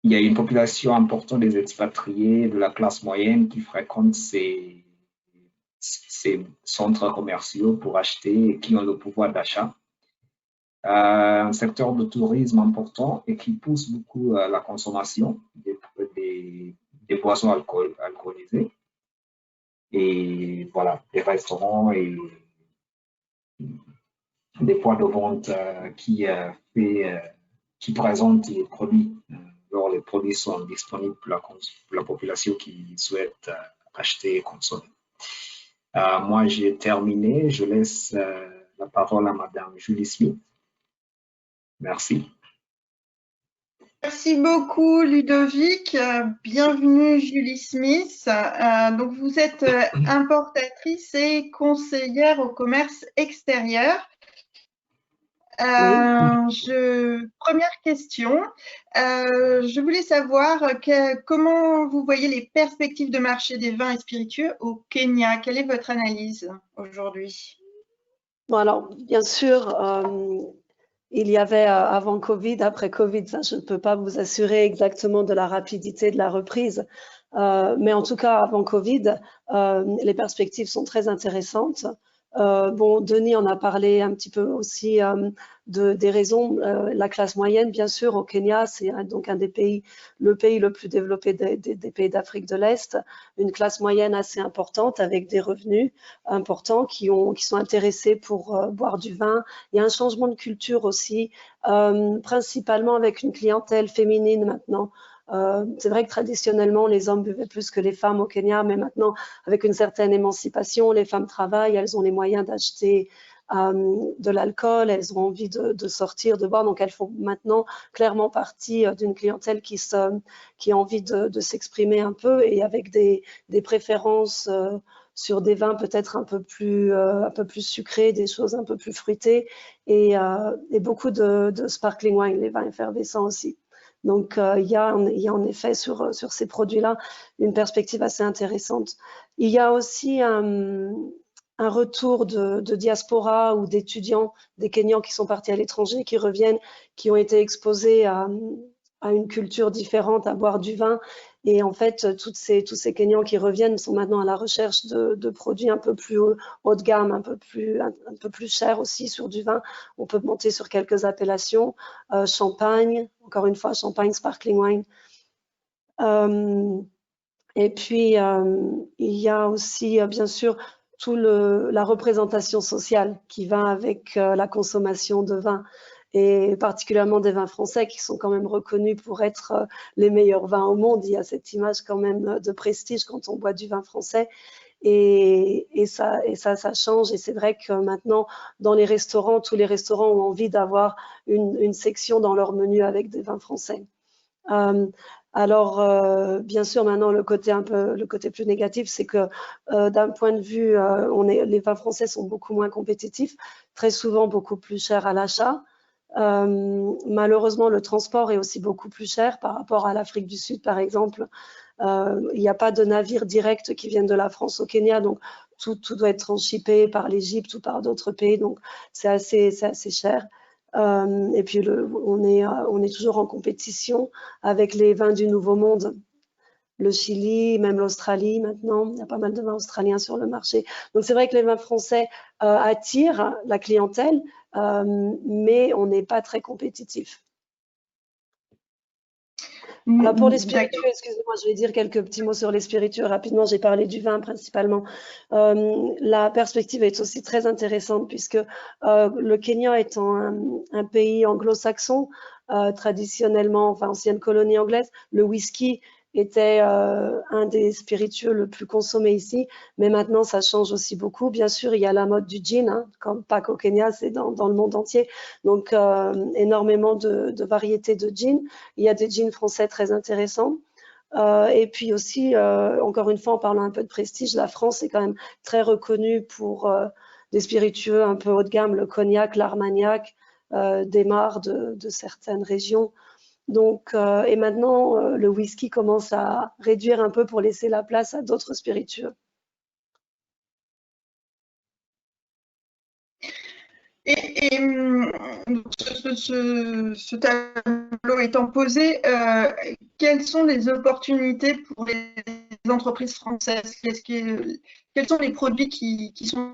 Il y a une population importante des expatriés de la classe moyenne qui fréquentent ces centres commerciaux pour acheter et qui ont le pouvoir d'achat. Un secteur de tourisme important et qui pousse beaucoup la consommation des boissons alcoolisées. Et voilà, des restaurants et des points de vente qui présentent les produits. Alors, les produits sont disponibles pour la population qui souhaite acheter et consommer. Moi, j'ai terminé. Je laisse la parole à Madame Julie Smith. Merci. Merci beaucoup, Ludovic. Bienvenue, Julie Smith. Donc, vous êtes importatrice et conseillère au commerce extérieur. Première question, je voulais savoir comment vous voyez les perspectives de marché des vins et spiritueux au Kenya. Quelle est votre analyse aujourd'hui? Bon, alors, bien sûr, il y avait avant Covid, après Covid, ça, je ne peux pas vous assurer exactement de la rapidité de la reprise. Mais en tout cas, avant Covid, les perspectives sont très intéressantes. Denis en a parlé un petit peu aussi des raisons. La classe moyenne, bien sûr, au Kenya, c'est donc le pays le plus développé des pays d'Afrique de l'Est. Une classe moyenne assez importante avec des revenus importants qui sont intéressés pour boire du vin. Il y a un changement de culture aussi, principalement avec une clientèle féminine maintenant. C'est vrai que traditionnellement, les hommes buvaient plus que les femmes au Kenya, mais maintenant, avec une certaine émancipation, les femmes travaillent, elles ont les moyens d'acheter de l'alcool, elles ont envie de sortir, de boire, donc elles font maintenant clairement partie d'une clientèle qui a envie de s'exprimer un peu et avec des préférences sur des vins peut-être un peu plus sucrés, des choses un peu plus fruitées et beaucoup de sparkling wine, les vins effervescents aussi. Donc, il y a en effet sur ces produits-là une perspective assez intéressante. Il y a aussi un retour de diaspora ou d'étudiants, des Kenyans qui sont partis à l'étranger, qui reviennent, qui ont été exposés à une culture différente, à boire du vin. Et en fait, tous ces Kenyans qui reviennent sont maintenant à la recherche de produits un peu plus haut de gamme, un peu plus chers aussi sur du vin. On peut monter sur quelques appellations. Champagne, encore une fois, champagne, sparkling wine. Et puis, il y a aussi, bien sûr, la représentation sociale qui va avec la consommation de vin. Et particulièrement des vins français qui sont quand même reconnus pour être les meilleurs vins au monde. Il y a cette image quand même de prestige quand on boit du vin français. Et ça change. Et c'est vrai que maintenant, dans les restaurants, tous les restaurants ont envie d'avoir une section dans leur menu avec des vins français. Alors, bien sûr, maintenant, le côté plus négatif, c'est que d'un point de vue, les vins français sont beaucoup moins compétitifs, très souvent beaucoup plus chers à l'achat. Malheureusement, le transport est aussi beaucoup plus cher par rapport à l'Afrique du Sud, par exemple. Il n'y a pas de navires directs qui viennent de la France au Kenya, donc tout doit être transhippé par l'Égypte ou par d'autres pays, donc c'est assez cher. Et puis, on est toujours en compétition avec les vins du Nouveau Monde. Le Chili, même l'Australie maintenant, il y a pas mal de vins australiens sur le marché. Donc c'est vrai que les vins français attirent la clientèle, mais on n'est pas très compétitif. Pour les spiritueux, excusez-moi, je vais dire quelques petits mots sur les spiritueux rapidement. J'ai parlé du vin principalement. La perspective est aussi très intéressante puisque le Kenya étant un pays anglo-saxon, traditionnellement, enfin ancienne colonie anglaise, le whisky était un des spiritueux le plus consommé ici, mais maintenant ça change aussi beaucoup. Bien sûr, il y a la mode du gin, hein, comme pas qu'au Kenya, c'est dans le monde entier. Donc énormément de variétés de gin. Il y a des jeans français très intéressants. Et puis aussi, encore une fois, en parlant un peu de prestige, la France est quand même très reconnue pour des spiritueux un peu haut de gamme, le cognac, l'armagnac, des mares de certaines régions. Donc, et maintenant, le whisky commence à réduire un peu pour laisser la place à d'autres spiritueux. Et ce tableau étant posé, quelles sont les opportunités pour les entreprises françaises? Quels sont les produits qui sont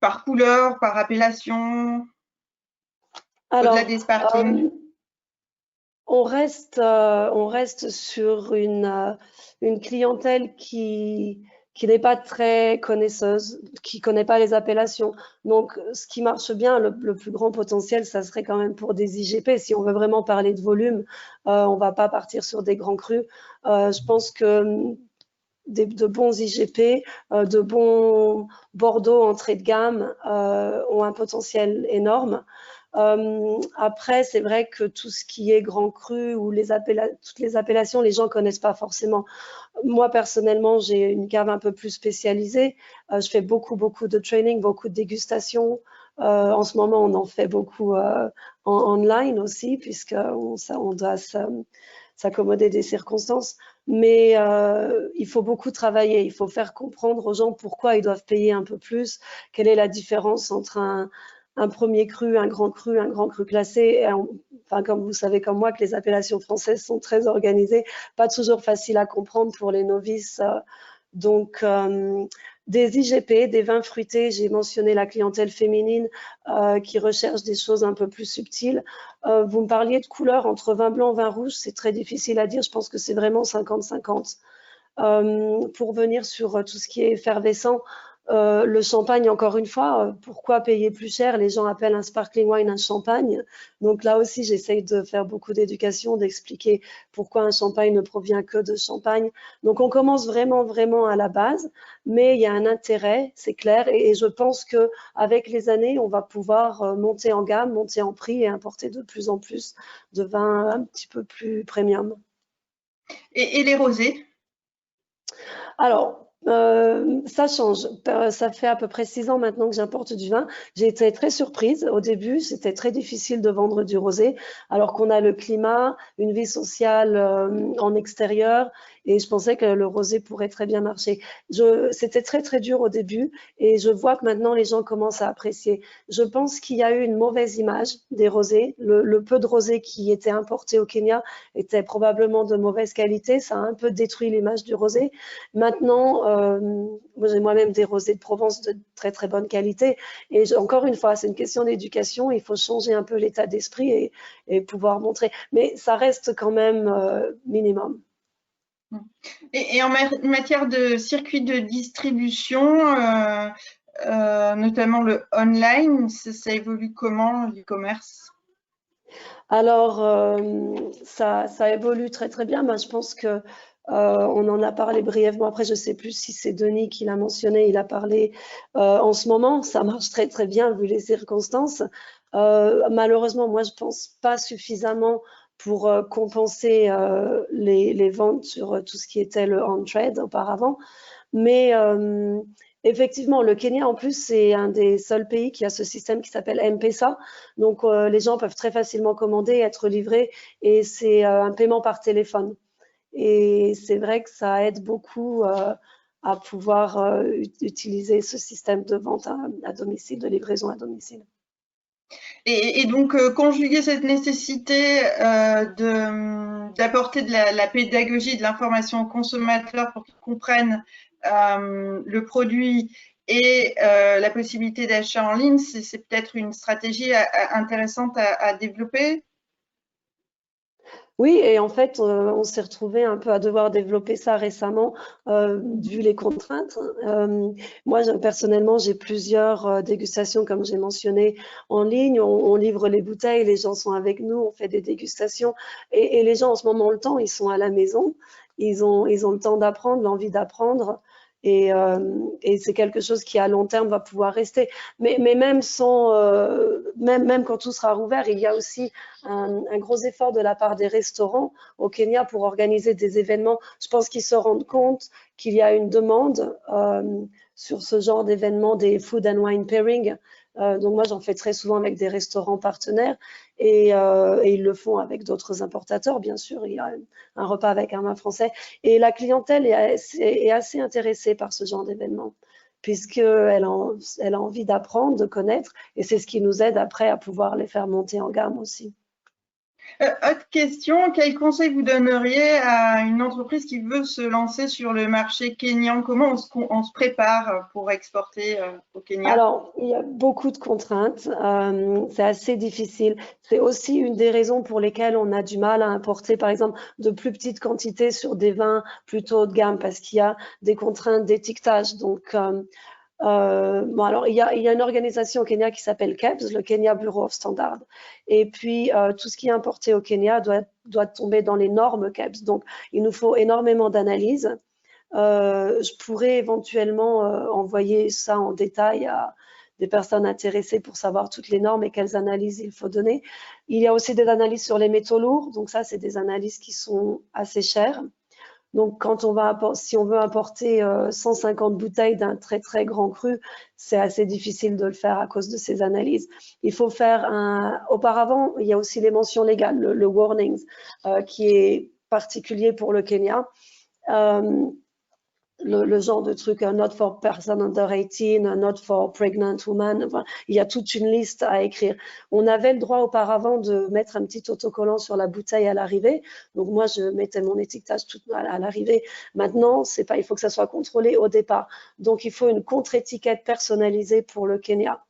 par couleur, par appellation, au-delà des sparkling? On reste sur une clientèle qui n'est pas très connaisseuse, qui connaît pas les appellations. Donc, ce qui marche bien, le plus grand potentiel, ça serait quand même pour des IGP. Si on veut vraiment parler de volume, on va pas partir sur des grands crus. Je pense que de bons IGP, de bons Bordeaux entrée de gamme ont un potentiel énorme. Après, c'est vrai que tout ce qui est grand cru ou toutes les appellations, les gens connaissent pas forcément. Moi, personnellement, j'ai une cave un peu plus spécialisée. Je fais beaucoup de training, beaucoup de dégustation. En ce moment, on en fait beaucoup en online aussi, puisqu'on doit s'accommoder des circonstances. Mais il faut beaucoup travailler. Il faut faire comprendre aux gens pourquoi ils doivent payer un peu plus, quelle est la différence entre un premier cru, un grand cru classé. Enfin, comme vous savez comme moi que les appellations françaises sont très organisées, pas toujours facile à comprendre pour les novices. Donc, des IGP, des vins fruités, j'ai mentionné la clientèle féminine qui recherche des choses un peu plus subtiles. Vous me parliez de couleurs entre vin blanc et vin rouge, c'est très difficile à dire, je pense que c'est vraiment 50-50. Pour venir sur tout ce qui est effervescent, le champagne, encore une fois, pourquoi payer plus cher? Les gens appellent un sparkling wine un champagne. Donc là aussi, j'essaye de faire beaucoup d'éducation, d'expliquer pourquoi un champagne ne provient que de champagne. Donc on commence vraiment à la base, mais il y a un intérêt, c'est clair. Et je pense que avec les années, on va pouvoir monter en gamme, monter en prix et importer de plus en plus de vins un petit peu plus premium. Et les rosés? Alors, ça change. Ça fait à peu près 6 ans maintenant que j'importe du vin. J'ai été très surprise. Au début, c'était très difficile de vendre du rosé, alors qu'on a le climat, une vie sociale en extérieur, et je pensais que le rosé pourrait très bien marcher. C'était très dur au début, et je vois que maintenant les gens commencent à apprécier. Je pense qu'il y a eu une mauvaise image des rosés. Le peu de rosé qui était importé au Kenya était probablement de mauvaise qualité. Ça a un peu détruit l'image du rosé. Maintenant, moi j'ai moi-même des rosés de Provence de très bonne qualité. Et encore une fois, c'est une question d'éducation. Il faut changer un peu l'état d'esprit et pouvoir montrer. Mais ça reste quand même minimum. Et en matière de circuit de distribution, notamment le online, ça évolue comment, l'e-commerce? Alors, ça évolue très bien. Moi, je pense que on en a parlé brièvement. Après, je ne sais plus si c'est Denis qui l'a mentionné. Il a parlé en ce moment. Ça marche très bien vu les circonstances. Malheureusement, moi, je pense pas suffisamment pour compenser les ventes sur tout ce qui était le on-trade auparavant. Mais effectivement, le Kenya, en plus, c'est un des seuls pays qui a ce système qui s'appelle M-Pesa. Donc, les gens peuvent très facilement commander, être livrés, et c'est un paiement par téléphone. Et c'est vrai que ça aide beaucoup à pouvoir utiliser ce système de vente à domicile, de livraison à domicile. Et donc, conjuguer cette nécessité d'apporter de la pédagogie, de l'information aux consommateurs pour qu'ils comprennent le produit et la possibilité d'achat en ligne, c'est peut-être une stratégie intéressante à développer. Oui, et en fait, on s'est retrouvé un peu à devoir développer ça récemment, vu les contraintes. Moi, personnellement, j'ai plusieurs dégustations, comme j'ai mentionné, en ligne. On livre les bouteilles, les gens sont avec nous, on fait des dégustations. Et les gens, en ce moment, ont le temps, ils sont à la maison, ils ont le temps d'apprendre, l'envie d'apprendre. Et c'est quelque chose qui, à long terme, va pouvoir rester. Mais même sans, même quand tout sera rouvert, il y a aussi un gros effort de la part des restaurants au Kenya pour organiser des événements. Je pense qu'ils se rendent compte qu'il y a une demande sur ce genre d'événements, des food and wine pairing. Donc moi, j'en fais très souvent avec des restaurants partenaires et ils le font avec d'autres importateurs, bien sûr. Il y a un repas avec un vin français et la clientèle est assez intéressée par ce genre d'événement puisqu'elle a envie d'apprendre, de connaître et c'est ce qui nous aide après à pouvoir les faire monter en gamme aussi. Autre question, quel conseil vous donneriez à une entreprise qui veut se lancer sur le marché kényan? Comment on se prépare pour exporter au Kenya? Alors, il y a beaucoup de contraintes, c'est assez difficile. C'est aussi une des raisons pour lesquelles on a du mal à importer, par exemple, de plus petites quantités sur des vins plutôt haut de gamme, parce qu'il y a des contraintes d'étiquetage. Donc, bon, alors, il y a une organisation au Kenya qui s'appelle KEBS, le Kenya Bureau of Standards. Et puis, tout ce qui est importé au Kenya doit tomber dans les normes KEBS. Donc, il nous faut énormément d'analyses. Je pourrais éventuellement envoyer ça en détail à des personnes intéressées pour savoir toutes les normes et quelles analyses il faut donner. Il y a aussi des analyses sur les métaux lourds. Donc, ça, c'est des analyses qui sont assez chères. Donc, si on veut importer 150 bouteilles d'un très, très grand cru, c'est assez difficile de le faire à cause de ces analyses. Il faut faire auparavant, il y a aussi les mentions légales, le warnings, qui est particulier pour le Kenya. Le genre de truc, not for person under 18, not for pregnant woman. Enfin, il y a toute une liste à écrire. On avait le droit auparavant de mettre un petit autocollant sur la bouteille à l'arrivée. Donc moi, je mettais mon étiquetage tout à l'arrivée. Maintenant, c'est pas, il faut que ça soit contrôlé au départ. Donc il faut une contre-étiquette personnalisée pour le Kenya.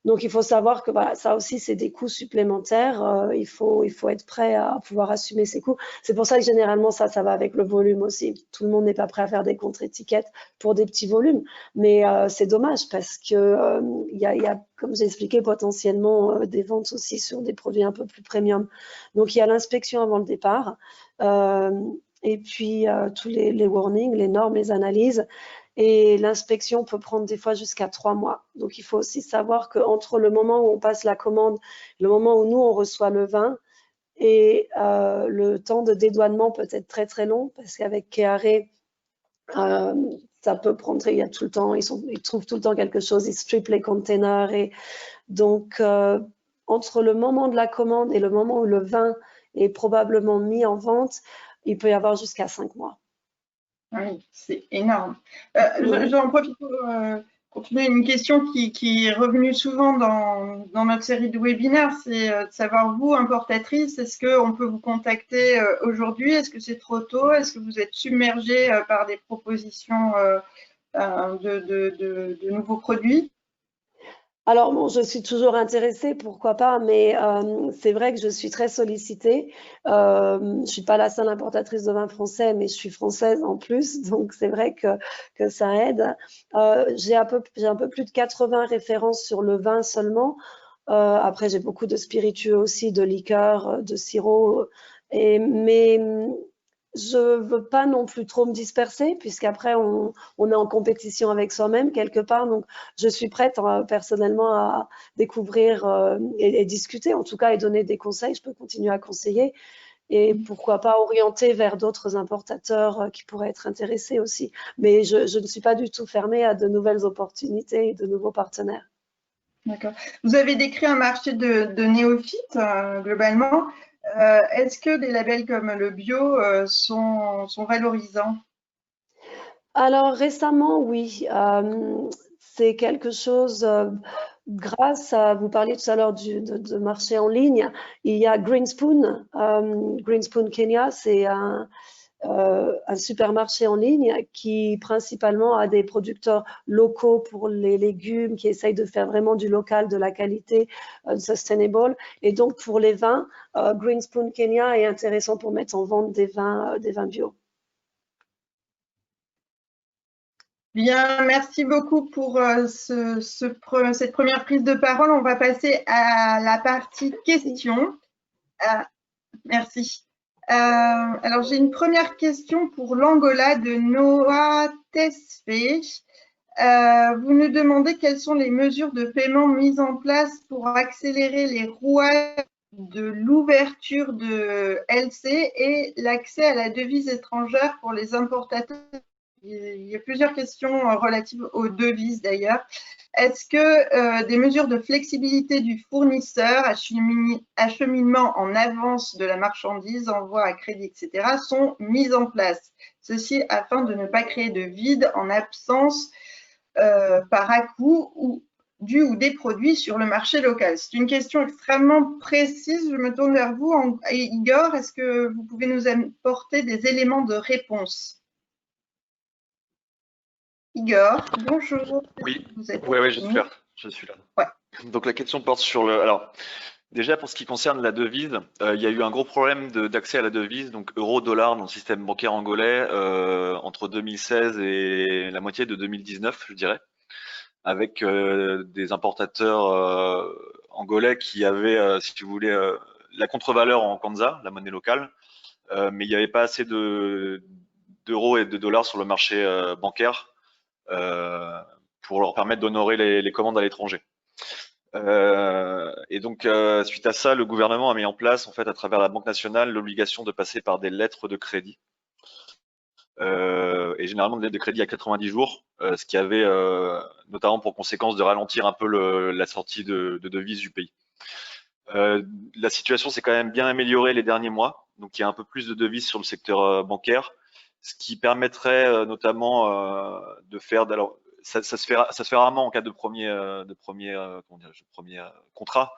Donc, il faut savoir que voilà, ça aussi, c'est des coûts supplémentaires. Il faut être prêt à pouvoir assumer ces coûts. C'est pour ça que généralement, ça va avec le volume aussi. Tout le monde n'est pas prêt à faire des contre-étiquettes pour des petits volumes. Mais c'est dommage parce que il y a, comme j'ai expliqué, potentiellement des ventes aussi sur des produits un peu plus premium. Donc, il y a l'inspection avant le départ. Et puis, tous les warnings, les normes, les analyses. Et l'inspection peut prendre des fois jusqu'à 3 mois. Donc, il faut aussi savoir qu'entre le moment où on passe la commande, le moment où nous, on reçoit le vin, et le temps de dédouanement peut être très, très long, parce qu'avec KEARE, ça peut prendre, il y a tout le temps, ils trouvent tout le temps quelque chose, ils strippent les containers. Et donc, entre le moment de la commande et le moment où le vin est probablement mis en vente, il peut y avoir jusqu'à 5 mois. Oui, c'est énorme. J'en profite pour continuer une question qui est revenue souvent dans notre série de webinaires, c'est de savoir, vous, importatrice, est-ce qu'on peut vous contacter aujourd'hui? Est-ce que c'est trop tôt? Est-ce que vous êtes submergé par des propositions de nouveaux produits? Alors, bon, je suis toujours intéressée, pourquoi pas, mais c'est vrai que je suis très sollicitée. Je suis pas la seule importatrice de vin français, mais je suis française en plus, donc c'est vrai que ça aide. J'ai un peu plus de 80 références sur le vin seulement. Après, j'ai beaucoup de spiritueux aussi, de liqueurs, de sirop. Mais je veux pas non plus trop me disperser, puisqu'après, on est en compétition avec soi-même quelque part. Donc, je suis prête personnellement à découvrir et discuter, en tout cas, et donner des conseils. Je peux continuer à conseiller. Et pourquoi pas orienter vers d'autres importateurs qui pourraient être intéressés aussi. Mais je ne suis pas du tout fermée à de nouvelles opportunités et de nouveaux partenaires. D'accord. Vous avez décrit un marché de néophytes, globalement. Est-ce que des labels comme le bio sont valorisants? Alors récemment, oui. C'est quelque chose, grâce à, vous parliez tout à l'heure de marché en ligne, il y a Greenspoon. Greenspoon Kenya, c'est un supermarché en ligne qui principalement a des producteurs locaux pour les légumes, qui essayent de faire vraiment du local, de la qualité, sustainable. Et donc pour les vins, Green Spoon Kenya est intéressant pour mettre en vente des vins bio. Bien, merci beaucoup pour cette première prise de parole. On va passer à la partie questions. Merci. Alors, j'ai une première question pour l'Angola de Noah Tesfe. Vous nous demandez quelles sont les mesures de paiement mises en place pour accélérer les rouages de l'ouverture de LC et l'accès à la devise étrangère pour les importateurs. Il y a plusieurs questions relatives aux devises d'ailleurs. Est-ce que des mesures de flexibilité du fournisseur, acheminement en avance de la marchandise, envoi à crédit, etc., sont mises en place? Ceci afin de ne pas créer de vide en absence par à-coup ou des produits sur le marché local. C'est une question extrêmement précise. Je me tourne vers vous. Igor, est-ce que vous pouvez nous apporter des éléments de réponse? Igor, bonjour. Oui, vous êtes oui, je suis là. Je suis là. Ouais. Donc la question porte sur le. Alors, déjà pour ce qui concerne la devise, il y a eu un gros problème d'accès à la devise, donc euro-dollar dans le système bancaire angolais entre 2016 et la moitié de 2019, je dirais, avec des importateurs angolais qui avaient, si vous voulez, la contre-valeur en kwanza, la monnaie locale, mais il n'y avait pas assez d'euros et de dollars sur le marché bancaire pour leur permettre d'honorer les commandes à l'étranger. Et donc, suite à ça, le gouvernement a mis en place, en fait, à travers la Banque nationale, l'obligation de passer par des lettres de crédit. Et généralement, des lettres de crédit à 90 jours, ce qui avait notamment pour conséquence de ralentir un peu la sortie de devises du pays. La situation s'est quand même bien améliorée les derniers mois, donc il y a un peu plus de devises sur le secteur bancaire, ce qui permettrait notamment de faire. Alors, ça se fait rarement en cas de premier contrat,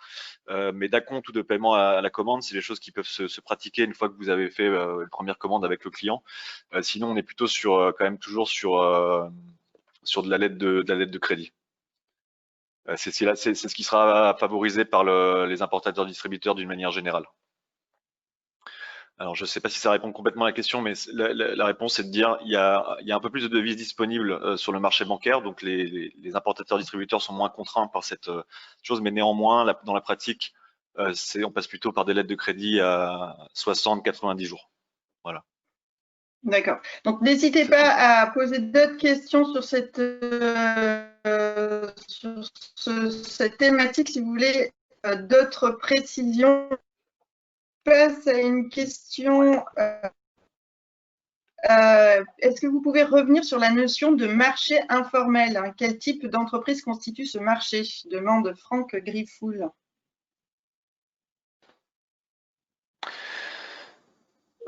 mais d'acompte ou de paiement à la commande, c'est des choses qui peuvent se pratiquer une fois que vous avez fait une première commande avec le client. Sinon, on est plutôt sur quand même toujours sur de la lettre de crédit. C'est ce qui sera favorisé par les importateurs-distributeurs d'une manière générale. Alors, je ne sais pas si ça répond complètement à la question, mais la réponse, c'est de dire il y a un peu plus de devises disponibles sur le marché bancaire, donc les importateurs-distributeurs sont moins contraints par cette chose, mais néanmoins, dans la pratique, on passe plutôt par des lettres de crédit à 60-90 jours. Voilà. D'accord. Donc, n'hésitez pas à poser d'autres questions sur cette thématique si vous voulez d'autres précisions. Je passe à une question. Est-ce que vous pouvez revenir sur la notion de marché informel, hein? Quel type d'entreprise constitue ce marché? Demande Franck Griffoul.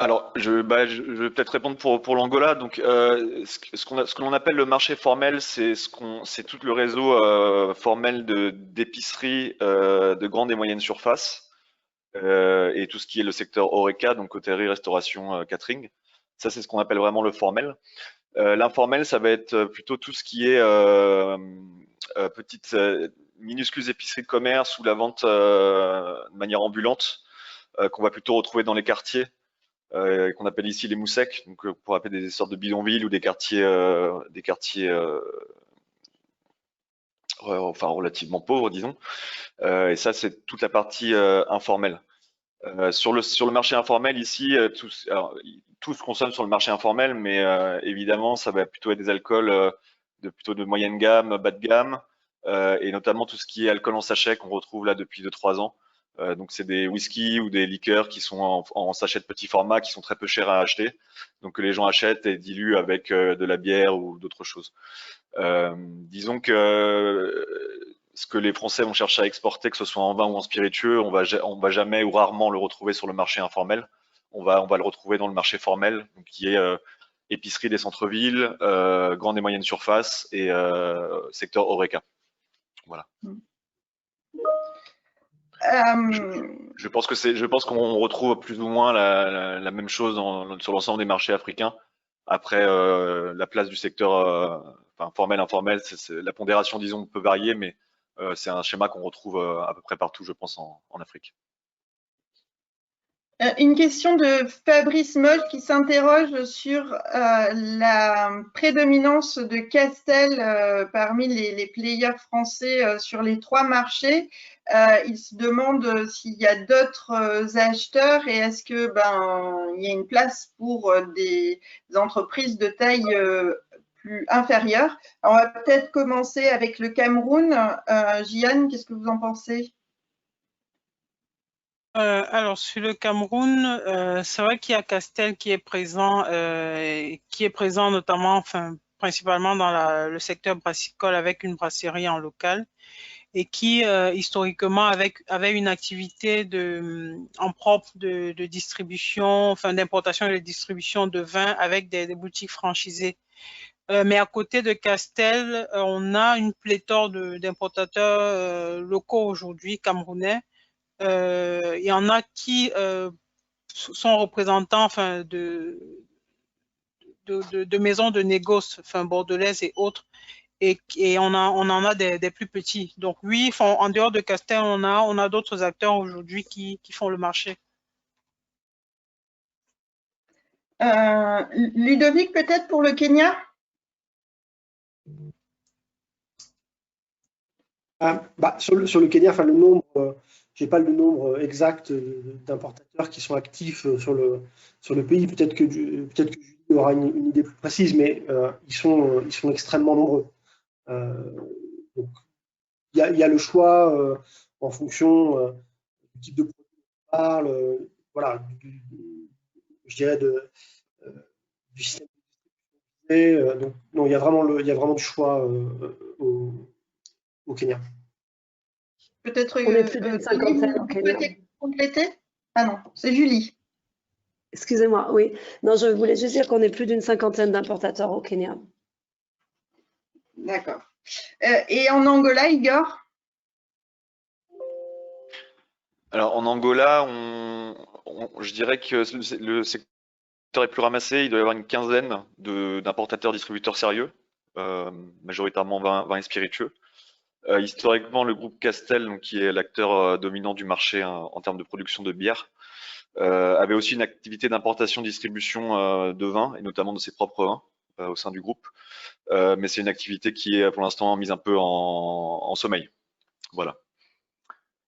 Alors, je vais peut-être répondre pour l'Angola. Donc, ce que l'on appelle le marché formel, c'est tout le réseau formel d'épiceries de grande et moyenne surface et tout ce qui est le secteur HoReCa, donc hôtellerie, restauration, catering. Ça, c'est ce qu'on appelle vraiment le formel. L'informel, ça va être plutôt tout ce qui est petites, minuscules épiceries de commerce ou la vente de manière ambulante qu'on va plutôt retrouver dans les quartiers. Qu'on appelle ici les moussecs, donc pour appeler des sortes de bidonvilles ou des quartiers enfin relativement pauvres, disons. Et ça, c'est toute la partie informelle. Sur le marché informel ici, tout se consomme sur le marché informel, mais évidemment, ça va plutôt être des alcools plutôt de moyenne gamme, bas de gamme, et notamment tout ce qui est alcool en sachet qu'on retrouve là depuis 2-3 ans. Donc c'est des whisky ou des liqueurs qui sont en sachet de petit format, qui sont très peu chers à acheter, donc que les gens achètent et diluent avec de la bière ou d'autres choses. Disons que ce que les Français vont chercher à exporter, que ce soit en vin ou en spiritueux, on va jamais ou rarement le retrouver sur le marché informel. On va le retrouver dans le marché formel, donc qui est épicerie des centres-villes, grande et moyenne surface et secteur HoReCa. Voilà. Je pense qu'on retrouve plus ou moins la même chose sur l'ensemble des marchés africains. Après, la place du secteur formel, informel, la pondération, disons, peut varier, mais c'est un schéma qu'on retrouve à peu près partout, je pense, en Afrique. Une question de Fabrice Moll qui s'interroge sur la prédominance de Castel parmi les players français sur les 3 marchés. Il se demande s'il y a d'autres acheteurs et est-ce que il y a une place pour des entreprises de taille plus inférieure. Alors, on va peut-être commencer avec le Cameroun. Jian, qu'est-ce que vous en pensez? Alors sur le Cameroun, c'est vrai qu'il y a Castel qui est présent notamment, principalement dans le secteur brassicole avec une brasserie en local et qui historiquement avait une activité en propre de distribution, d'importation et de distribution de vin avec des boutiques franchisées. Mais à côté de Castel, on a une pléthore d'importateurs locaux aujourd'hui camerounais. Il y en a qui sont représentants de maisons de négoce, bordelaises et autres, et on en a des plus petits. Donc oui, en dehors de Castel, on a d'autres acteurs aujourd'hui qui font le marché. Ludovic, peut-être pour le Kenya? Sur le Kenya, le nombre, j'ai pas le nombre exact d'importateurs qui sont actifs sur le pays. Peut-être que Julie aura une idée plus précise, mais ils sont extrêmement nombreux. Donc, il y a le choix en fonction du type de produit qu'on parle, voilà, je dirais du système de distribution. Donc, non, il y a vraiment du choix au Kenya. Peut-être on est plus d'une cinquantaine au Kenya. Compléter? Ah non, c'est Julie. Excusez-moi, oui. Non, je voulais juste dire qu'on est plus d'une cinquantaine d'importateurs au Kenya. D'accord. Et en Angola, Igor? Alors en Angola, je dirais que le secteur est plus ramassé. Il doit y avoir une quinzaine d'importateurs distributeurs sérieux, majoritairement vins et spiritueux. Historiquement, le groupe Castel, donc, qui est l'acteur dominant du marché en termes de production de bière, avait aussi une activité d'importation-distribution de vins, et notamment de ses propres vins au sein du groupe. Mais c'est une activité qui est pour l'instant mise un peu en sommeil. Voilà.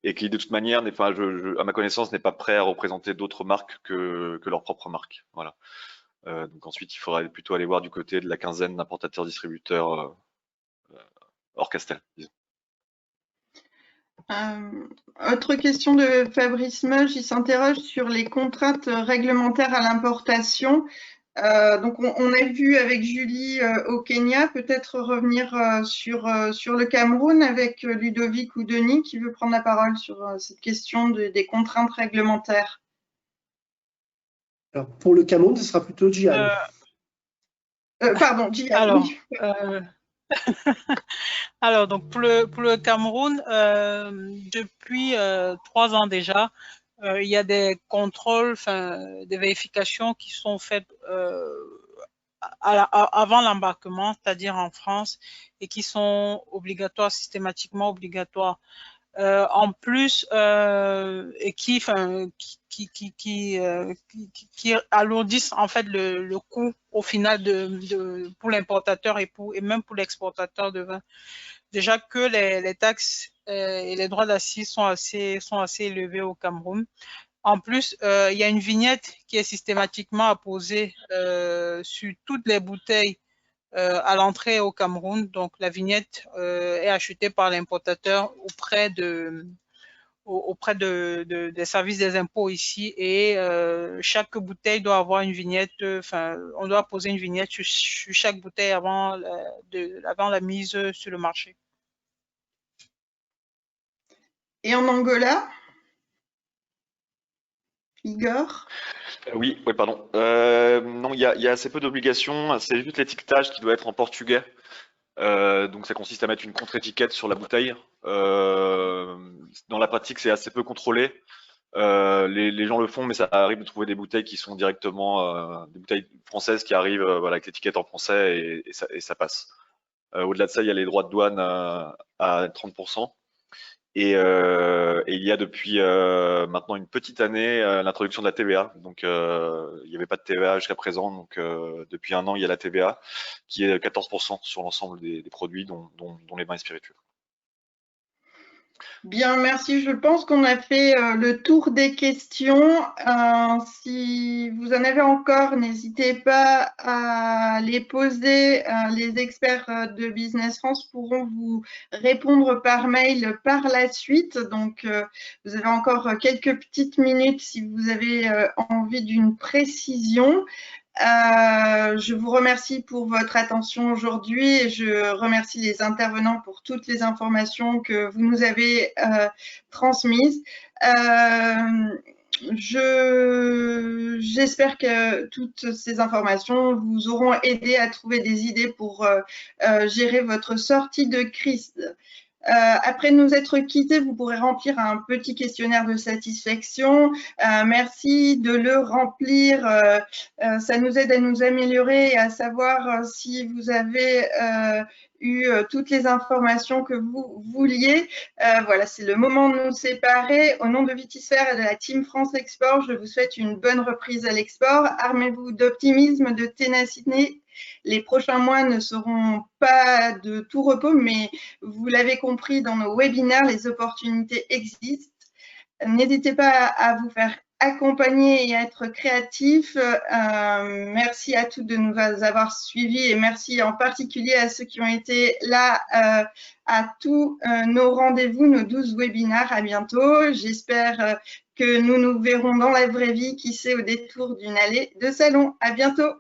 Et qui de toute manière, à ma connaissance, n'est pas prêt à représenter d'autres marques que leur propre marque. Voilà. Donc ensuite, il faudrait plutôt aller voir du côté de la quinzaine d'importateurs-distributeurs hors Castel, disons. Autre question de Fabrice Moll, il s'interroge sur les contraintes réglementaires à l'importation. Donc, on a vu avec Julie au Kenya, peut-être revenir sur le Cameroun avec Ludovic ou Denis qui veut prendre la parole sur cette question des contraintes réglementaires. Alors, pour le Cameroun, ce sera plutôt Jian. Pardon, Jian. Alors, oui. Alors, donc pour le Cameroun, depuis 3 ans déjà, il y a des contrôles, des vérifications qui sont faites avant l'embarquement, c'est-à-dire en France, et qui sont obligatoires, systématiquement obligatoires. En plus, et qui alourdissent en fait le coût au final pour l'importateur et même pour l'exportateur de vin. Déjà que les taxes et les droits d'assises sont assez élevés au Cameroun. En plus, il y a une vignette qui est systématiquement apposée sur toutes les bouteilles à l'entrée au Cameroun. Donc, la vignette est achetée par l'importateur auprès des services des impôts ici, et chaque bouteille doit avoir une vignette, on doit poser une vignette sur chaque bouteille avant la mise sur le marché. Et en Angola, Igor? Oui, pardon. Non, il y a assez peu d'obligations. C'est juste l'étiquetage qui doit être en portugais. Donc ça consiste à mettre une contre-étiquette sur la bouteille. Dans la pratique, c'est assez peu contrôlé. Les gens le font, mais ça arrive de trouver des bouteilles qui sont directement des bouteilles françaises qui arrivent voilà, avec l'étiquette en français et ça passe. Au-delà de ça, il y a les droits de douane à 30%. Et il y a depuis maintenant une petite année l'introduction de la TVA. Donc il n'y avait pas de TVA jusqu'à présent. Donc depuis un an, il y a la TVA qui est 14% sur l'ensemble des produits, dont les vins et spiritueux. Bien, merci. Je pense qu'on a fait le tour des questions. Si vous en avez encore, n'hésitez pas à les poser. Les experts de Business France pourront vous répondre par mail par la suite. Donc, vous avez encore quelques petites minutes si vous avez envie d'une précision. Je vous remercie pour votre attention aujourd'hui et je remercie les intervenants pour toutes les informations que vous nous avez transmises. J'espère que toutes ces informations vous auront aidé à trouver des idées pour gérer votre sortie de crise. Après nous être quittés, vous pourrez remplir un petit questionnaire de satisfaction. Merci de le remplir. Ça nous aide à nous améliorer et à savoir si vous avez eu toutes les informations que vous vouliez. Voilà, c'est le moment de nous séparer. Au nom de Vitisphère et de la Team France Export, je vous souhaite une bonne reprise à l'export. Armez-vous d'optimisme, de ténacité. Les prochains mois ne seront pas de tout repos, mais vous l'avez compris dans nos webinaires, les opportunités existent. N'hésitez pas à vous faire accompagner et à être créatif. Merci à tous de nous avoir suivis et merci en particulier à ceux qui ont été là à tous nos rendez-vous, nos 12 webinaires. À bientôt. J'espère que nous nous verrons dans la vraie vie, qui sait, au détour d'une allée de salon. À bientôt.